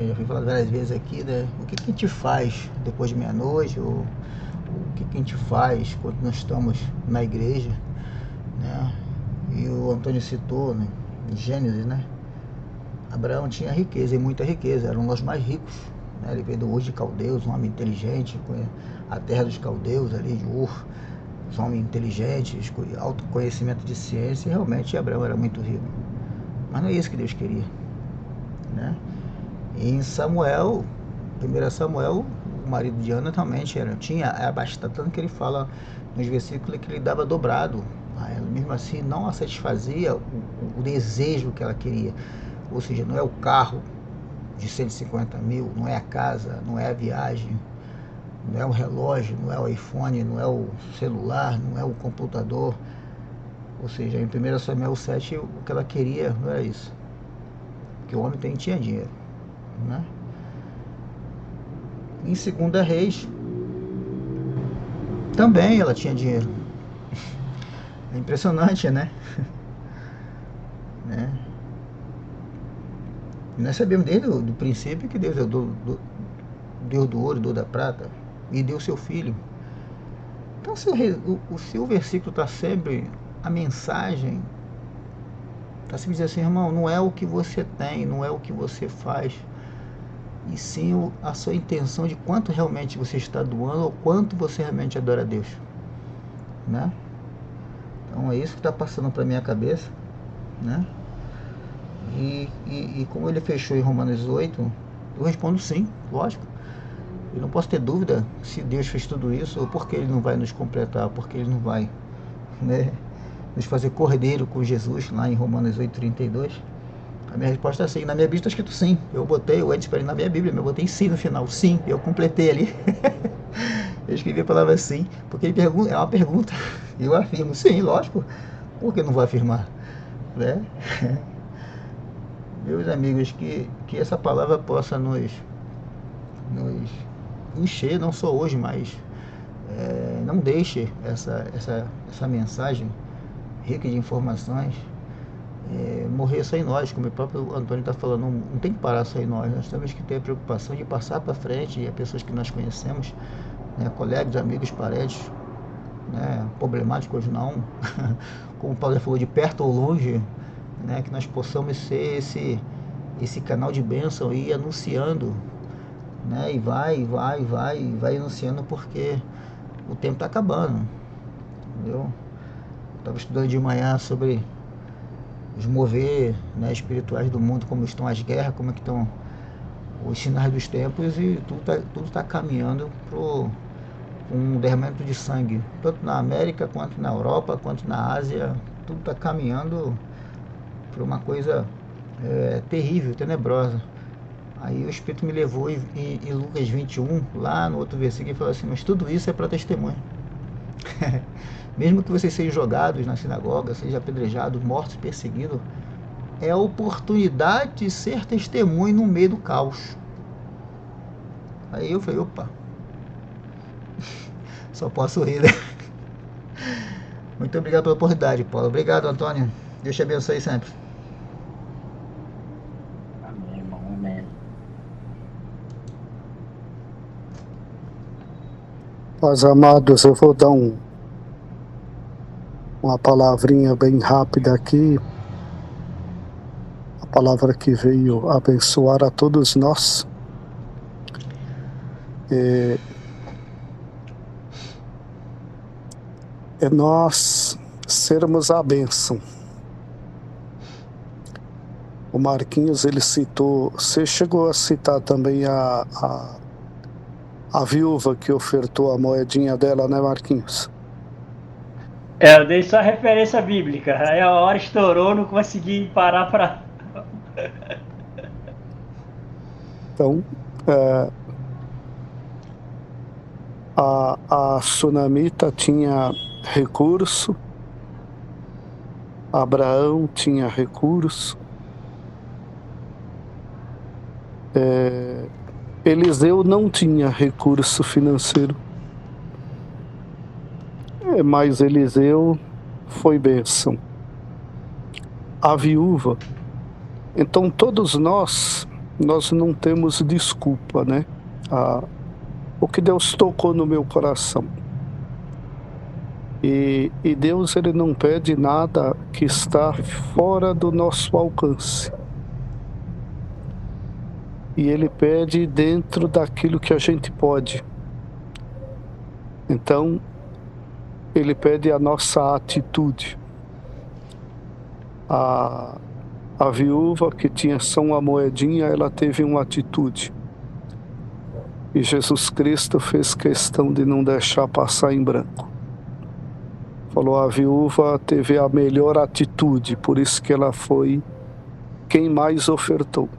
já fui falado várias vezes aqui, né, o que a gente faz depois de meia-noite, ou o que a gente faz quando nós estamos na igreja, né? E o Antônio citou, né, em Gênesis, né? Abraão tinha riqueza, e muita riqueza, era um dos mais ricos, né? Ele veio do Ur de Caldeus, um homem inteligente, a terra dos caldeus ali de Ur, um homens inteligentes, alto conhecimento de ciência, e realmente Abraão era muito rico. Mas não é isso que Deus queria, né? E em Samuel, 1 Samuel, o marido de Ana também tinha bastante, tanto que ele fala nos versículos que ele dava dobrado a ela, mesmo assim não a satisfazia o desejo que ela queria, ou seja, não é o carro de 150 mil, não é a casa, não é a viagem, não é o relógio, não é o iPhone, não é o celular, não é o computador, ou seja, em 1 Samuel 7 o que ela queria não era isso, porque o homem tinha dinheiro, né? Em 2 Reis também ela tinha dinheiro. É impressionante, né? E nós sabemos desde o princípio que Deus é Deus do ouro, Deus da prata, e deu seu filho. Então, o seu versículo está sempre, a mensagem está sempre dizendo assim, irmão, não é o que você tem, não é o que você faz, e sim a sua intenção de quanto realmente você está doando, ou quanto você realmente adora a Deus, né? Então é isso que está passando para minha cabeça, né? E como ele fechou em Romanos 8, eu respondo sim, lógico. Eu não posso ter dúvida se Deus fez tudo isso, ou porque Ele não vai nos completar, porque Ele não vai, né, nos fazer cordeiro com Jesus, lá em Romanos 8,32. A minha resposta é sim. Na minha Bíblia está escrito sim. Eu botei o antes na minha Bíblia, eu botei sim no final. Sim, eu completei ali. Eu escrevi a palavra sim, porque ele é uma pergunta. Eu afirmo, sim, lógico. Por que não vou afirmar? Né? Meus amigos, que essa palavra possa nos encher, não só hoje, mas não deixe essa mensagem rica de informações morrer só em nós, como o próprio Antônio está falando, não tem que parar só em nós temos que ter a preocupação de passar para frente, e as pessoas que nós conhecemos, né, colegas, amigos, parentes, né, problemáticos não, como o Paulo falou, de perto ou longe, né, que nós possamos ser esse canal de bênção e ir anunciando, né, e vai anunciando, porque o tempo está acabando, entendeu? Estava estudando de manhã sobre os mover, né, espirituais do mundo, como estão as guerras, como é que estão os sinais dos tempos, e tudo tá caminhando para um derramamento de sangue, tanto na América, quanto na Europa, quanto na Ásia, tudo está caminhando para uma coisa terrível, tenebrosa. Aí o Espírito me levou em Lucas 21, lá no outro versículo, e falou assim, mas tudo isso é para testemunho. Mesmo que vocês sejam jogados na sinagoga, sejam apedrejados, mortos, perseguidos, é a oportunidade de ser testemunho no meio do caos. Aí eu falei, opa, só posso rir, né? Muito obrigado pela oportunidade, Paulo. Obrigado, Antônio. Deus te abençoe sempre. Amém, irmão, amém. Pais amados, eu vou dar uma palavrinha bem rápida aqui. A palavra que veio abençoar a todos nós. É nós sermos a bênção. O Marquinhos, ele citou, você chegou a citar também a viúva que ofertou a moedinha dela, né, Marquinhos? Eu dei só referência bíblica. Aí a hora estourou, não consegui parar para. Então, a sunamita tinha recurso, Abraão tinha recurso, Eliseu não tinha recurso financeiro, mas Eliseu foi bênção. A viúva, então todos nós não temos desculpa, né? O que Deus tocou no meu coração. E Deus, ele não pede nada que está fora do nosso alcance. E ele pede dentro daquilo que a gente pode. Então, ele pede a nossa atitude. A viúva que tinha só uma moedinha, ela teve uma atitude. E Jesus Cristo fez questão de não deixar passar em branco. Falou, a viúva teve a melhor atitude, por isso que ela foi quem mais ofertou.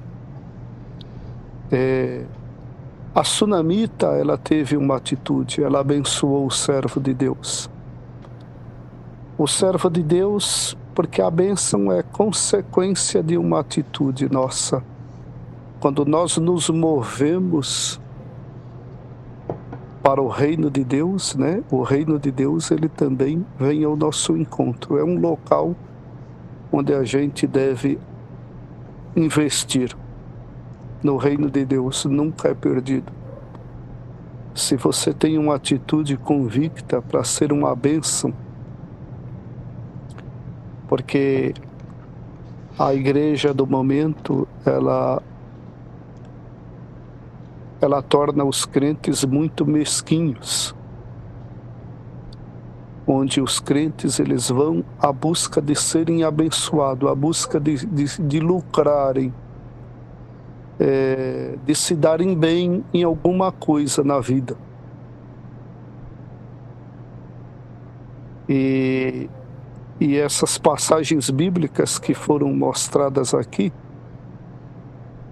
A sunamita, ela teve uma atitude, ela abençoou o servo de Deus. O servo de Deus, porque a bênção é consequência de uma atitude nossa. Quando nós nos movemos para o reino de Deus, né? O reino de Deus, ele também vem ao nosso encontro. É um local onde a gente deve investir. No reino de Deus nunca é perdido. Se você tem uma atitude convicta para ser uma bênção, porque a igreja do momento, ela torna os crentes muito mesquinhos, onde os crentes, eles vão à busca de serem abençoados, à busca de lucrarem, de se darem bem em alguma coisa na vida. E essas passagens bíblicas que foram mostradas aqui,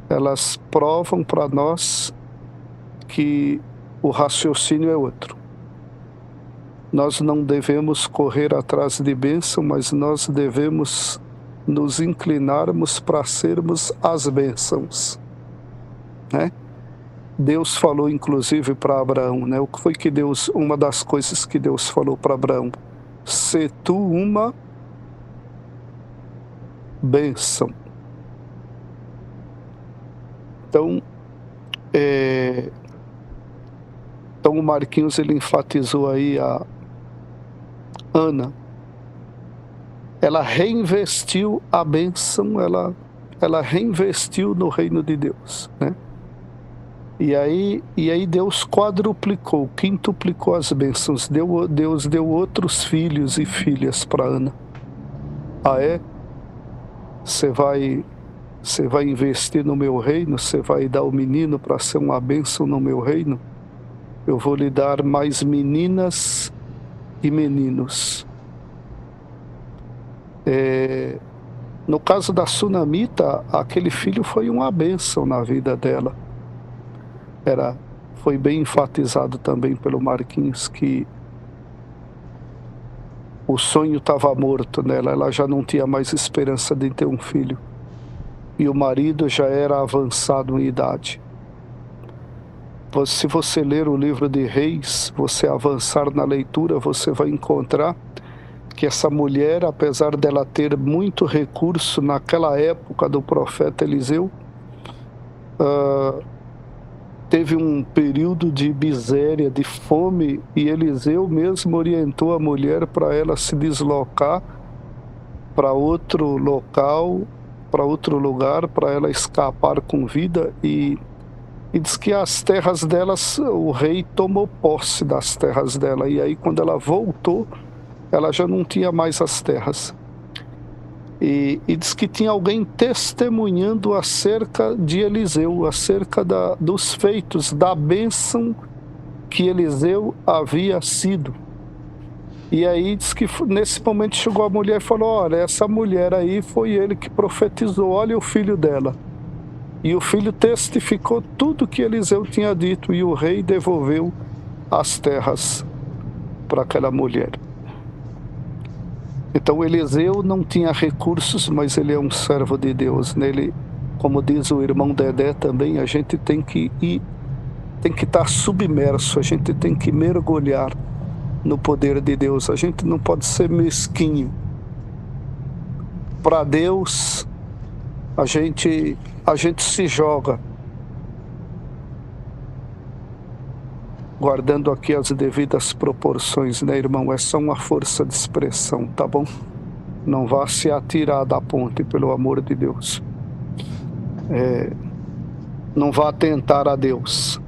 elas provam para nós que o raciocínio é outro. Nós não devemos correr atrás de bênção, mas nós devemos nos inclinarmos para sermos as bênçãos, né? Deus falou inclusive para Abraão, né? O que foi que Deus, uma das coisas que Deus falou para Abraão? Se tu uma bênção. Então, o Marquinhos, ele enfatizou aí a Ana. Ela reinvestiu a bênção, ela reinvestiu no reino de Deus, né? E aí Deus quadruplicou, quintuplicou as bênçãos. Deus deu outros filhos e filhas para Ana. Ah, é? Você vai investir no meu reino? Você vai dar o menino para ser uma bênção no meu reino? Eu vou lhe dar mais meninas e meninos. No caso da sunamita, aquele filho foi uma bênção na vida dela. Foi bem enfatizado também pelo Marquinhos que o sonho estava morto nela, ela já não tinha mais esperança de ter um filho. E o marido já era avançado em idade. Se você ler o livro de Reis, você avançar na leitura, você vai encontrar que essa mulher, apesar dela ter muito recurso naquela época do profeta Eliseu, teve um período de miséria, de fome, e Eliseu mesmo orientou a mulher para ela se deslocar para outro local, para outro lugar, para ela escapar com vida, e diz que as terras delas, o rei tomou posse das terras dela, e aí quando ela voltou, ela já não tinha mais as terras. E diz que tinha alguém testemunhando acerca de Eliseu, acerca dos feitos, da bênção que Eliseu havia sido. E aí diz que nesse momento chegou a mulher e falou: olha, essa mulher aí foi ele que profetizou, olha o filho dela. E o filho testificou tudo que Eliseu tinha dito, e o rei devolveu as terras para aquela mulher. Então Eliseu não tinha recursos, mas ele é um servo de Deus. Nele, como diz o irmão Dedé também, a gente tem que estar submerso, a gente tem que mergulhar no poder de Deus. A gente não pode ser mesquinho. Para Deus, a gente se joga, guardando aqui as devidas proporções, né, irmão? É só uma força de expressão, tá bom? Não vá se atirar da ponte, pelo amor de Deus. Não vá tentar a Deus.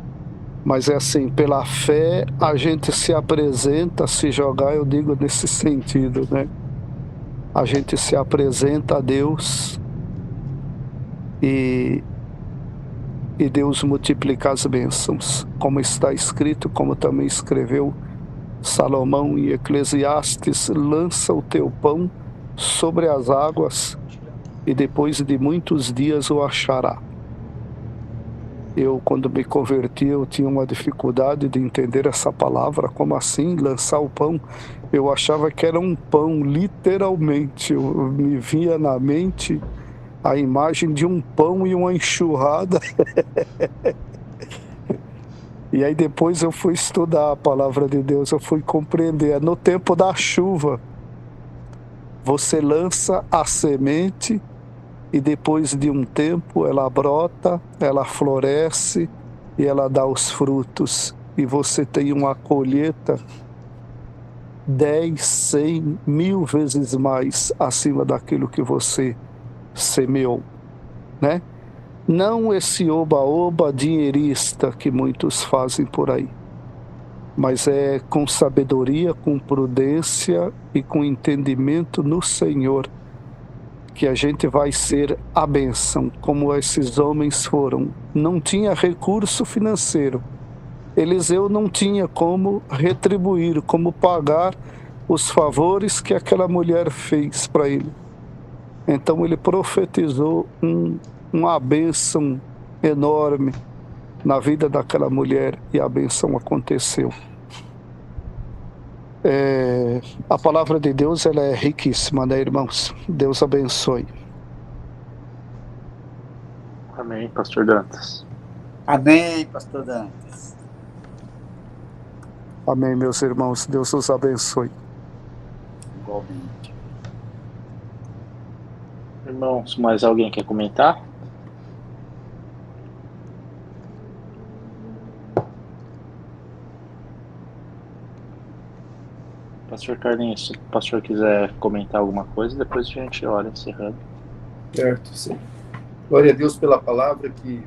Mas é assim, pela fé a gente se apresenta, se jogar, eu digo nesse sentido, né? A gente se apresenta a Deus e Deus multiplica as bênçãos, como está escrito, como também escreveu Salomão em Eclesiastes: lança o teu pão sobre as águas e depois de muitos dias o achará. Eu, quando me converti, eu tinha uma dificuldade de entender essa palavra. Como assim, lançar o pão? Eu achava que era um pão, literalmente. Me vinha na mente a imagem de um pão e uma enxurrada. E aí depois eu fui estudar a palavra de Deus, eu fui compreender. No tempo da chuva, você lança a semente e depois de um tempo ela brota, ela floresce e ela dá os frutos. E você tem uma colheita 10, 100, 1000 vezes mais acima daquilo que você semeou, né? Não esse oba-oba dinheirista que muitos fazem por aí, mas é com sabedoria, com prudência e com entendimento no Senhor que a gente vai ser a bênção, como esses homens foram. Não tinha recurso financeiro. Eliseu não tinha como retribuir, como pagar os favores que aquela mulher fez para ele. Então ele profetizou uma bênção enorme na vida daquela mulher e a bênção aconteceu. A palavra de Deus, ela é riquíssima, né, irmãos? Deus abençoe. Amém, pastor Dantas. Amém, pastor Dantas. Amém, meus irmãos. Deus os abençoe. Igualmente. Irmãos, mais alguém quer comentar? Pastor Carlinhos, se o pastor quiser comentar alguma coisa, depois a gente olha encerrando. Certo, sim. Glória a Deus pela palavra, que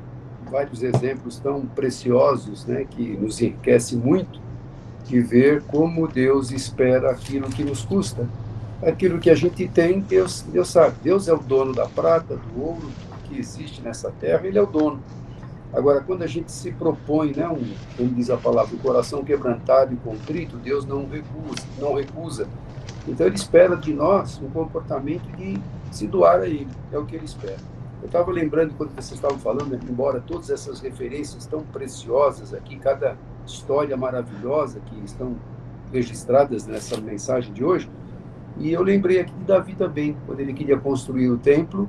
vários exemplos tão preciosos, né, que nos enriquece muito, de ver como Deus espera aquilo que nos custa. Aquilo que a gente tem, Deus sabe. Deus é o dono da prata, do ouro, que existe nessa terra, Ele é o dono. Agora, quando a gente se propõe, né, como diz a palavra, o coração quebrantado e contrito, Deus não recusa. Então, Ele espera de nós um comportamento de se doar a Ele. É o que Ele espera. Eu estava lembrando, quando vocês estavam falando, embora todas essas referências tão preciosas aqui, cada história maravilhosa que estão registradas nessa mensagem de hoje, e eu lembrei aqui de Davi também, quando ele queria construir o templo,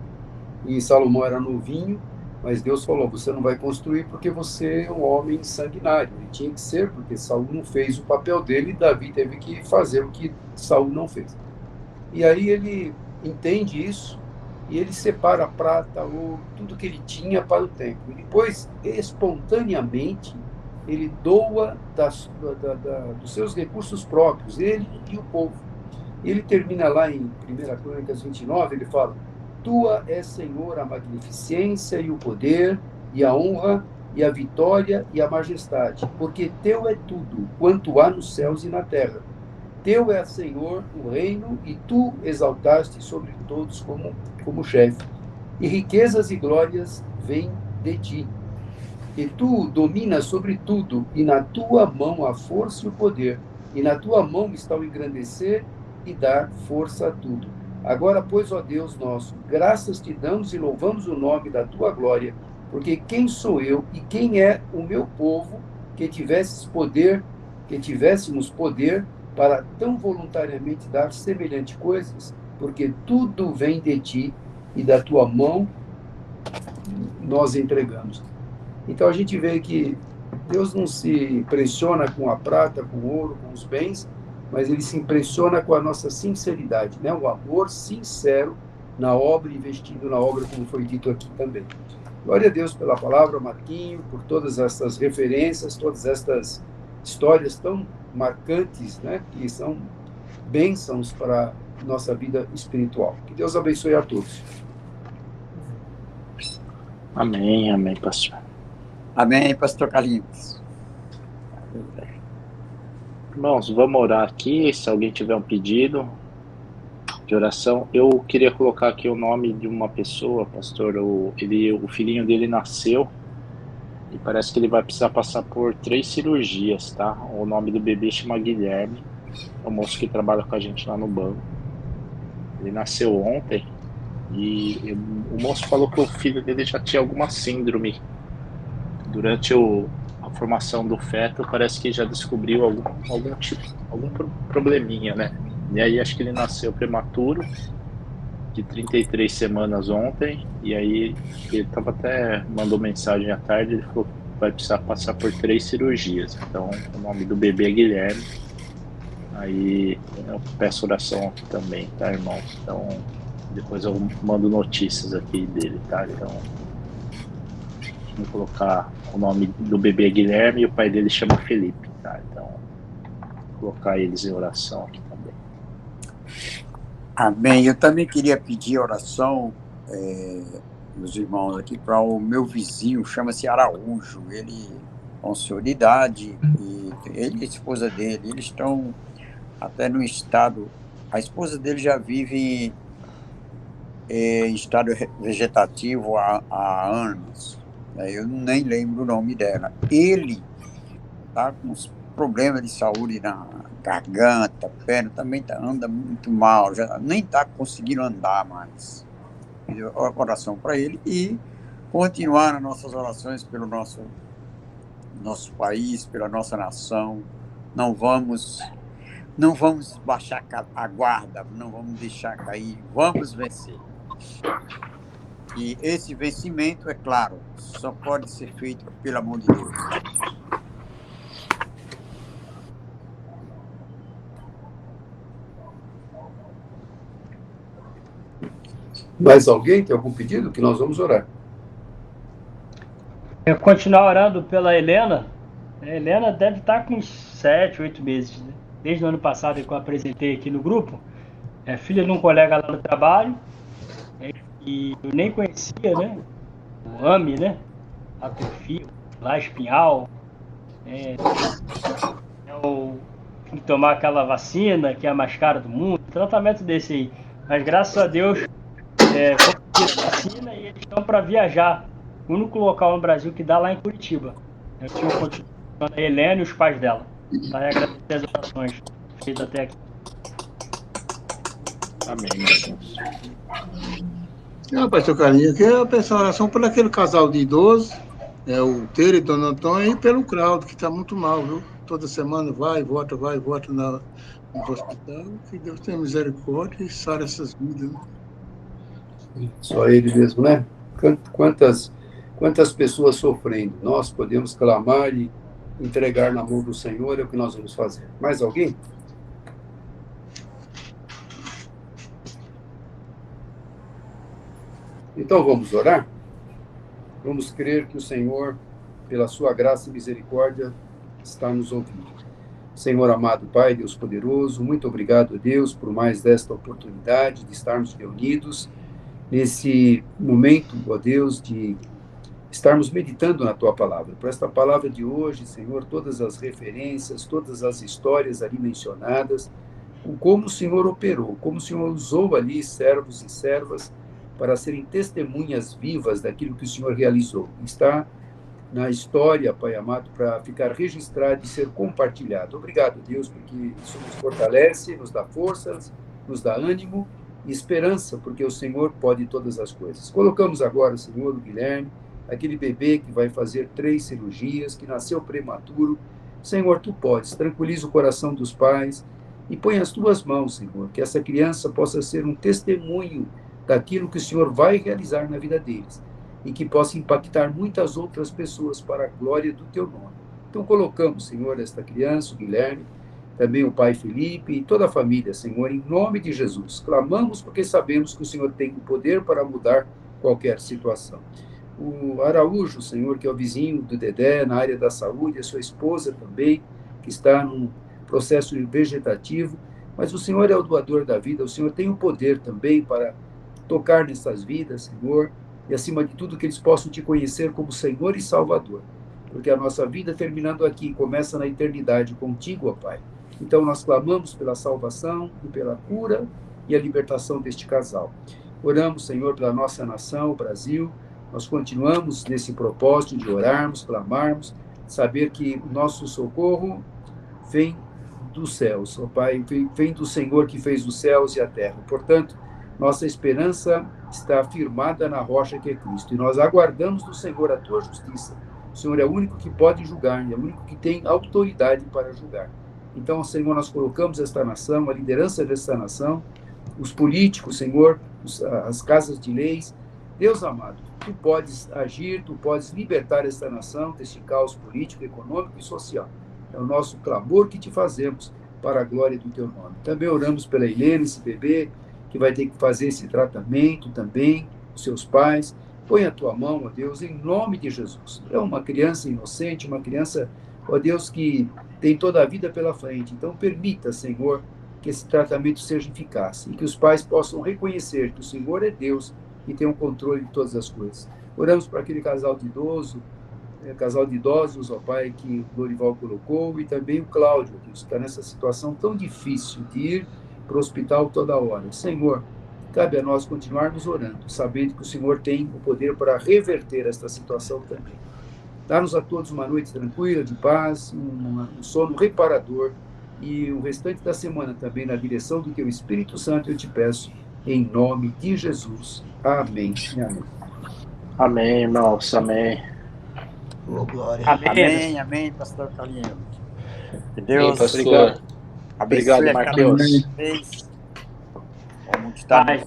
e Salomão era novinho, mas Deus falou: você não vai construir porque você é um homem sanguinário. Ele tinha que ser, porque Saul não fez o papel dele, e Davi teve que fazer o que Saul não fez. E aí ele entende isso, e ele separa a prata, ouro, tudo que ele tinha para o templo. E depois, espontaneamente, ele doa dos seus recursos próprios, ele e o povo. E ele termina lá em 1 Crônicas 29, ele fala: tua é, Senhor, a magnificência e o poder, e a honra, e a vitória, e a majestade, porque teu é tudo, quanto há nos céus e na terra. Teu é, Senhor, o reino, e tu exaltaste sobre todos como chefe. E riquezas e glórias vêm de ti. E tu dominas sobre tudo, e na tua mão a força e o poder, e na tua mão está o engrandecer e dar força a tudo. Agora, pois, ó Deus nosso, graças te damos e louvamos o nome da tua glória, porque quem sou eu e quem é o meu povo que tivéssemos poder para tão voluntariamente dar semelhante coisas, porque tudo vem de ti e da tua mão nós entregamos. Então a gente vê que Deus não se impressiona com a prata, com o ouro, com os bens, mas ele se impressiona com a nossa sinceridade, né? O amor sincero na obra, investido na obra, como foi dito aqui também. Glória a Deus pela palavra, Marquinho, por todas essas referências, todas estas histórias tão marcantes, né? Que são bênçãos para a nossa vida espiritual. Que Deus abençoe a todos. Amém, amém, pastor. Amém, pastor Carlinhos. Irmãos, vamos orar aqui. Se alguém tiver um pedido de oração, eu queria colocar aqui o nome de uma pessoa, pastor. O filhinho dele nasceu e parece que ele vai precisar passar por 3 cirurgias, tá? O nome do bebê chama Guilherme, é o moço que trabalha com a gente lá no banco. Ele nasceu ontem e o moço falou que o filho dele já tinha alguma síndrome. Durante a formação do feto, parece que já descobriu algum probleminha, né? E aí acho que ele nasceu prematuro, de 33 semanas ontem, e aí ele mandou mensagem à tarde, ele falou que vai precisar passar por 3 cirurgias. Então, o nome do bebê é Guilherme. Aí eu peço oração aqui também, tá, irmãos? Então, depois eu mando notícias aqui dele, tá? Então, vou colocar o nome do bebê Guilherme e o pai dele chama Felipe, tá? Então, vou colocar eles em oração aqui também. Amém. Eu também queria pedir oração, meus irmãos, aqui para o meu vizinho, chama-se Araújo. Ele é um senhor de idade, e ele e a esposa dele, eles estão até no estado. A esposa dele já vive em estado vegetativo há anos. Eu nem lembro o nome dela. Ele está com uns problemas de saúde na garganta, perna, também anda muito mal, já nem está conseguindo andar mais. Oração para ele e continuar nas nossas orações pelo nosso país, pela nossa nação. Não vamos baixar a guarda, não vamos deixar cair, vamos vencer. E esse vencimento, é claro, só pode ser feito pelo amor de Deus. Mais alguém tem algum pedido? Que nós vamos orar. Eu continuar orando pela Helena. A Helena deve estar com uns 7, 8 meses, né? Desde o ano passado que eu apresentei aqui no grupo. É filha de um colega lá do trabalho. E eu nem conhecia, né? O AME, né? Atofio, lá Espinhal. Tem que tomar aquela vacina que é a mais cara do mundo. Tratamento desse aí. Mas graças a Deus, conseguiram a vacina e eles estão para viajar. O único local no Brasil que dá lá em Curitiba. Eu tinha continuado a Helena e os pais dela. Tá? E agradecer as orações feitas até aqui. Amém, meu Deus. Não, pastor Carlinhos, aqui eu peço oração por aquele casal de idosos, o Teiro e Dona Antônia, e pelo Claudio, que está muito mal, viu? Toda semana vai e volta no hospital. Que Deus tenha misericórdia e sare essas vidas. Né? Só ele mesmo, né? Quantas pessoas sofrendo. Nós podemos clamar e entregar na mão do Senhor, é o que nós vamos fazer. Mais alguém? Então vamos orar? Vamos crer que o Senhor, pela sua graça e misericórdia, está nos ouvindo. Senhor amado Pai, Deus poderoso, muito obrigado a Deus por mais desta oportunidade de estarmos reunidos nesse momento, ó Deus, de estarmos meditando na Tua palavra. Por esta palavra de hoje, Senhor, todas as referências, todas as histórias ali mencionadas, como o Senhor operou, como o Senhor usou ali servos e servas para serem testemunhas vivas daquilo que o Senhor realizou. Está na história, Pai amado, para ficar registrado e ser compartilhado. Obrigado, Deus, porque isso nos fortalece, nos dá forças, nos dá ânimo e esperança, porque o Senhor pode todas as coisas. Colocamos agora, Senhor, o Guilherme, aquele bebê que vai fazer 3 cirurgias, que nasceu prematuro. Senhor, tu podes, tranquiliza o coração dos pais e põe as tuas mãos, Senhor, que essa criança possa ser um testemunho daquilo que o Senhor vai realizar na vida deles e que possa impactar muitas outras pessoas para a glória do teu nome. Então colocamos, Senhor, esta criança, o Guilherme, também o pai Felipe e toda a família, Senhor, em nome de Jesus. Clamamos porque sabemos que o Senhor tem o poder para mudar qualquer situação. O Araújo, Senhor, que é o vizinho do Dedé na área da saúde, a sua esposa também, que está num processo vegetativo, mas o Senhor é o doador da vida, o Senhor tem o poder também para tocar nessas vidas, Senhor, e acima de tudo que eles possam te conhecer como Senhor e Salvador, porque a nossa vida terminando aqui começa na eternidade contigo, ó Pai. Então nós clamamos pela salvação e pela cura e a libertação deste casal. Oramos, Senhor, pela nossa nação, o Brasil. Nós continuamos nesse propósito de orarmos, clamarmos, saber que o nosso socorro vem dos céus, ó Pai, vem do Senhor que fez os céus e a terra. Portanto, nossa esperança está firmada na rocha que é Cristo. E nós aguardamos do Senhor a tua justiça. O Senhor é o único que pode julgar, é o único que tem autoridade para julgar. Então, Senhor, nós colocamos esta nação, a liderança desta nação, os políticos, Senhor, as casas de leis. Deus amado, tu podes agir, tu podes libertar esta nação deste caos político, econômico e social. É o nosso clamor que te fazemos para a glória do teu nome. Também oramos pela Helena, esse bebê, que vai ter que fazer esse tratamento também, os seus pais. Põe a tua mão, ó Deus, em nome de Jesus. É uma criança inocente, uma criança, ó Deus, que tem toda a vida pela frente. Então, permita, Senhor, que esse tratamento seja eficaz e que os pais possam reconhecer que o Senhor é Deus e tem o controle de todas as coisas. Oramos para aquele casal de idosos, ó Pai, que o Dorival colocou, e também o Cláudio, Deus, que está nessa situação tão difícil de ir para o hospital toda hora. Senhor, cabe a nós continuarmos orando, sabendo que o Senhor tem o poder para reverter esta situação também. Dá-nos a todos uma noite tranquila, de paz, um sono reparador, e o restante da semana também na direção do teu Espírito Santo, eu te peço, em nome de Jesus. Amém. Amém. Amém, irmãos. Amém. Ô, glória. Amém, amém, pastor Carlinhos. Que Deus Obrigado. Obrigado, Marquinhos. Vamos estar